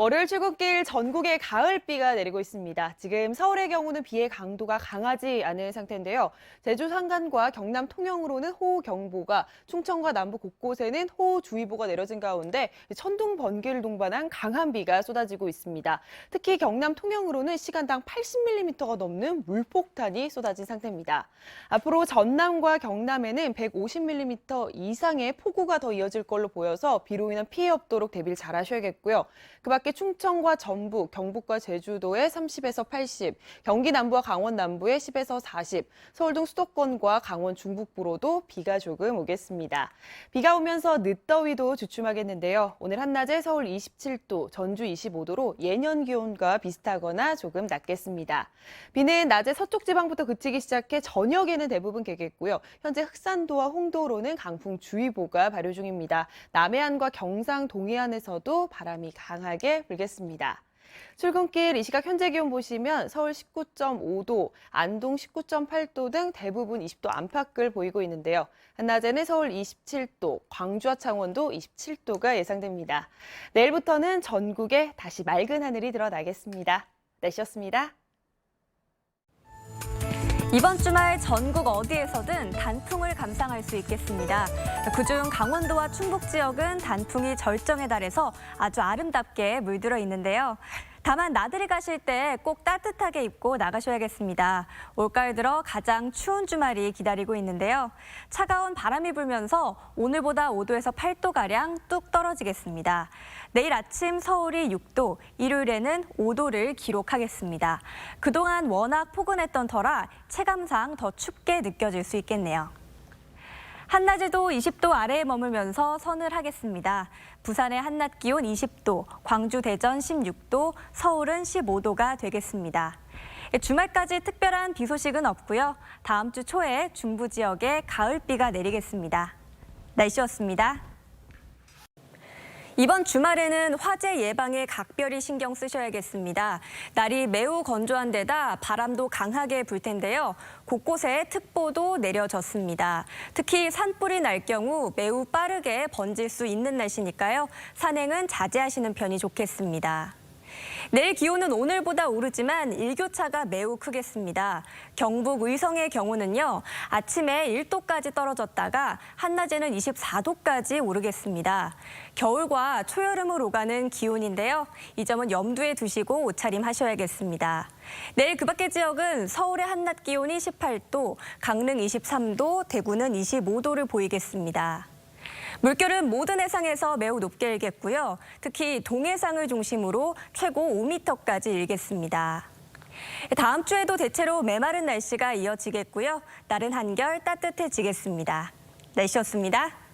Speaker 1: 월요일 출근길 전국에 가을비가 내리고 있습니다. 지금 서울의 경우는 비의 강도가 강하지 않은 상태인데요. 제주 산간과 경남 통영으로는 호우경보가, 충청과 남부 곳곳에는 호우주의보가 내려진 가운데 천둥, 번개를 동반한 강한 비가 쏟아지고 있습니다. 특히 경남 통영으로는 시간당 80mm가 넘는 물폭탄이 쏟아진 상태입니다. 앞으로 전남과 경남에는 150mm 이상의 폭우가 더 이어질 걸로 보여서 비로 인한 피해 없도록 대비를 잘 하셔야겠고요. 그 밖에 충청과 전북, 경북과 제주도에 30에서 80, 경기 남부와 강원 남부에 10에서 40, 서울 등 수도권과 강원 중북부로도 비가 조금 오겠습니다. 비가 오면서 늦더위도 주춤하겠는데요. 오늘 한낮에 서울 27도, 전주 25도로 예년 기온과 비슷하거나 조금 낮겠습니다. 비는 낮에 서쪽 지방부터 그치기 시작해 저녁에는 대부분 개겠고요. 현재 흑산도와 홍도로는 강풍주의보가 발효 중입니다. 남해안과 경상 동해안에서도 바람이 강하게 불겠습니다. 출근길 이 시각 현재 기온 보시면 서울 19.5도, 안동 19.8도 등 대부분 20도 안팎을 보이고 있는데요. 한낮에는 서울 27도, 광주와 창원도 27도가 예상됩니다. 내일부터는 전국에 다시 맑은 하늘이 드러나겠습니다. 날씨였습니다.
Speaker 2: 이번 주말 전국 어디에서든 단풍을 감상할 수 있겠습니다. 그중 강원도와 충북 지역은 단풍이 절정에 달해서 아주 아름답게 물들어 있는데요. 다만 나들이 가실 때 꼭 따뜻하게 입고 나가셔야겠습니다. 올가을 들어 가장 추운 주말이 기다리고 있는데요. 차가운 바람이 불면서 오늘보다 5도에서 8도가량 뚝 떨어지겠습니다. 내일 아침 서울이 6도, 일요일에는 5도를 기록하겠습니다. 그동안 워낙 포근했던 터라 체감상 더 춥게 느껴질 수 있겠네요. 한낮에도 20도 아래에 머물면서 서늘하겠습니다. 부산의 한낮 기온 20도, 광주, 대전 16도, 서울은 15도가 되겠습니다. 주말까지 특별한 비 소식은 없고요. 다음 주 초에 중부 지역에 가을비가 내리겠습니다. 날씨였습니다. 이번 주말에는 화재 예방에 각별히 신경 쓰셔야겠습니다. 날이 매우 건조한 데다 바람도 강하게 불 텐데요. 곳곳에 특보도 내려졌습니다. 특히 산불이 날 경우 매우 빠르게 번질 수 있는 날씨니까요. 산행은 자제하시는 편이 좋겠습니다. 내일 기온은 오늘보다 오르지만 일교차가 매우 크겠습니다. 경북 의성의 경우는요, 아침에 1도까지 떨어졌다가 한낮에는 24도까지 오르겠습니다. 겨울과 초여름을 오가는 기온인데요. 이 점은 염두에 두시고 옷차림 하셔야겠습니다. 내일 그 밖의 지역은 서울의 한낮 기온이 18도, 강릉 23도, 대구는 25도를 보이겠습니다. 물결은 모든 해상에서 매우 높게 일겠고요. 특히 동해상을 중심으로 최고 5m까지 일겠습니다. 다음 주에도 대체로 메마른 날씨가 이어지겠고요. 날은 한결 따뜻해지겠습니다. 날씨였습니다.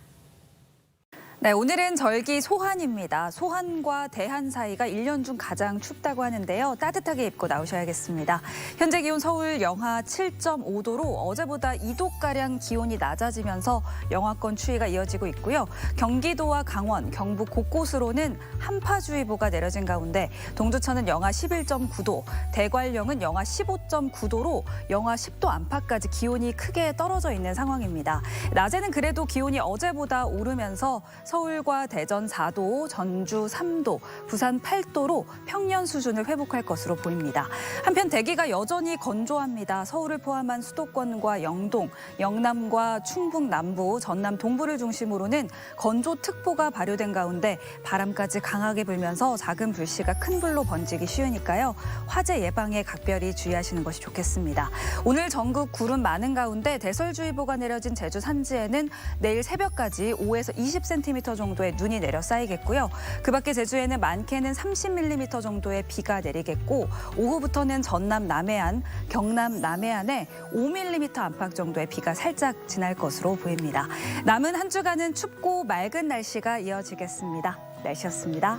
Speaker 9: 네, 오늘은 절기 소환입니다. 소환과 대한 사이가 1년 중 가장 춥다고 하는데요. 따뜻하게 입고 나오셔야겠습니다. 현재 기온 서울 영하 7.5도로 어제보다 2도가량 기온이 낮아지면서 영하권 추위가 이어지고 있고요. 경기도와 강원, 경북 곳곳으로는 한파주의보가 내려진 가운데 동두천은 영하 11.9도, 대관령은 영하 15.9도로 영하 10도 안팎까지 기온이 크게 떨어져 있는 상황입니다. 낮에는 그래도 기온이 어제보다 오르면서 서울과 대전 4도, 전주 3도, 부산 8도로 평년 수준을 회복할 것으로 보입니다. 한편 대기가 여전히 건조합니다. 서울을 포함한 수도권과 영동, 영남과 충북 남부, 전남 동부를 중심으로는 건조특보가 발효된 가운데 바람까지 강하게 불면서 작은 불씨가 큰 불로 번지기 쉬우니까요. 화재 예방에 각별히 주의하시는 것이 좋겠습니다. 오늘 전국 구름 많은 가운데 대설주의보가 내려진 제주 산지에는 내일 새벽까지 5에서 20cm 정도의 눈이 내려 쌓이겠고요. 그 밖에 제주에는 많게는 30mm 정도의 비가 내리겠고 오후부터는 전남 남해안, 경남 남해안에 5mm 안팎 정도의 비가 살짝 지날 것으로 보입니다. 남은 한 주간은 춥고 맑은 날씨가 이어지겠습니다. 날씨였습니다.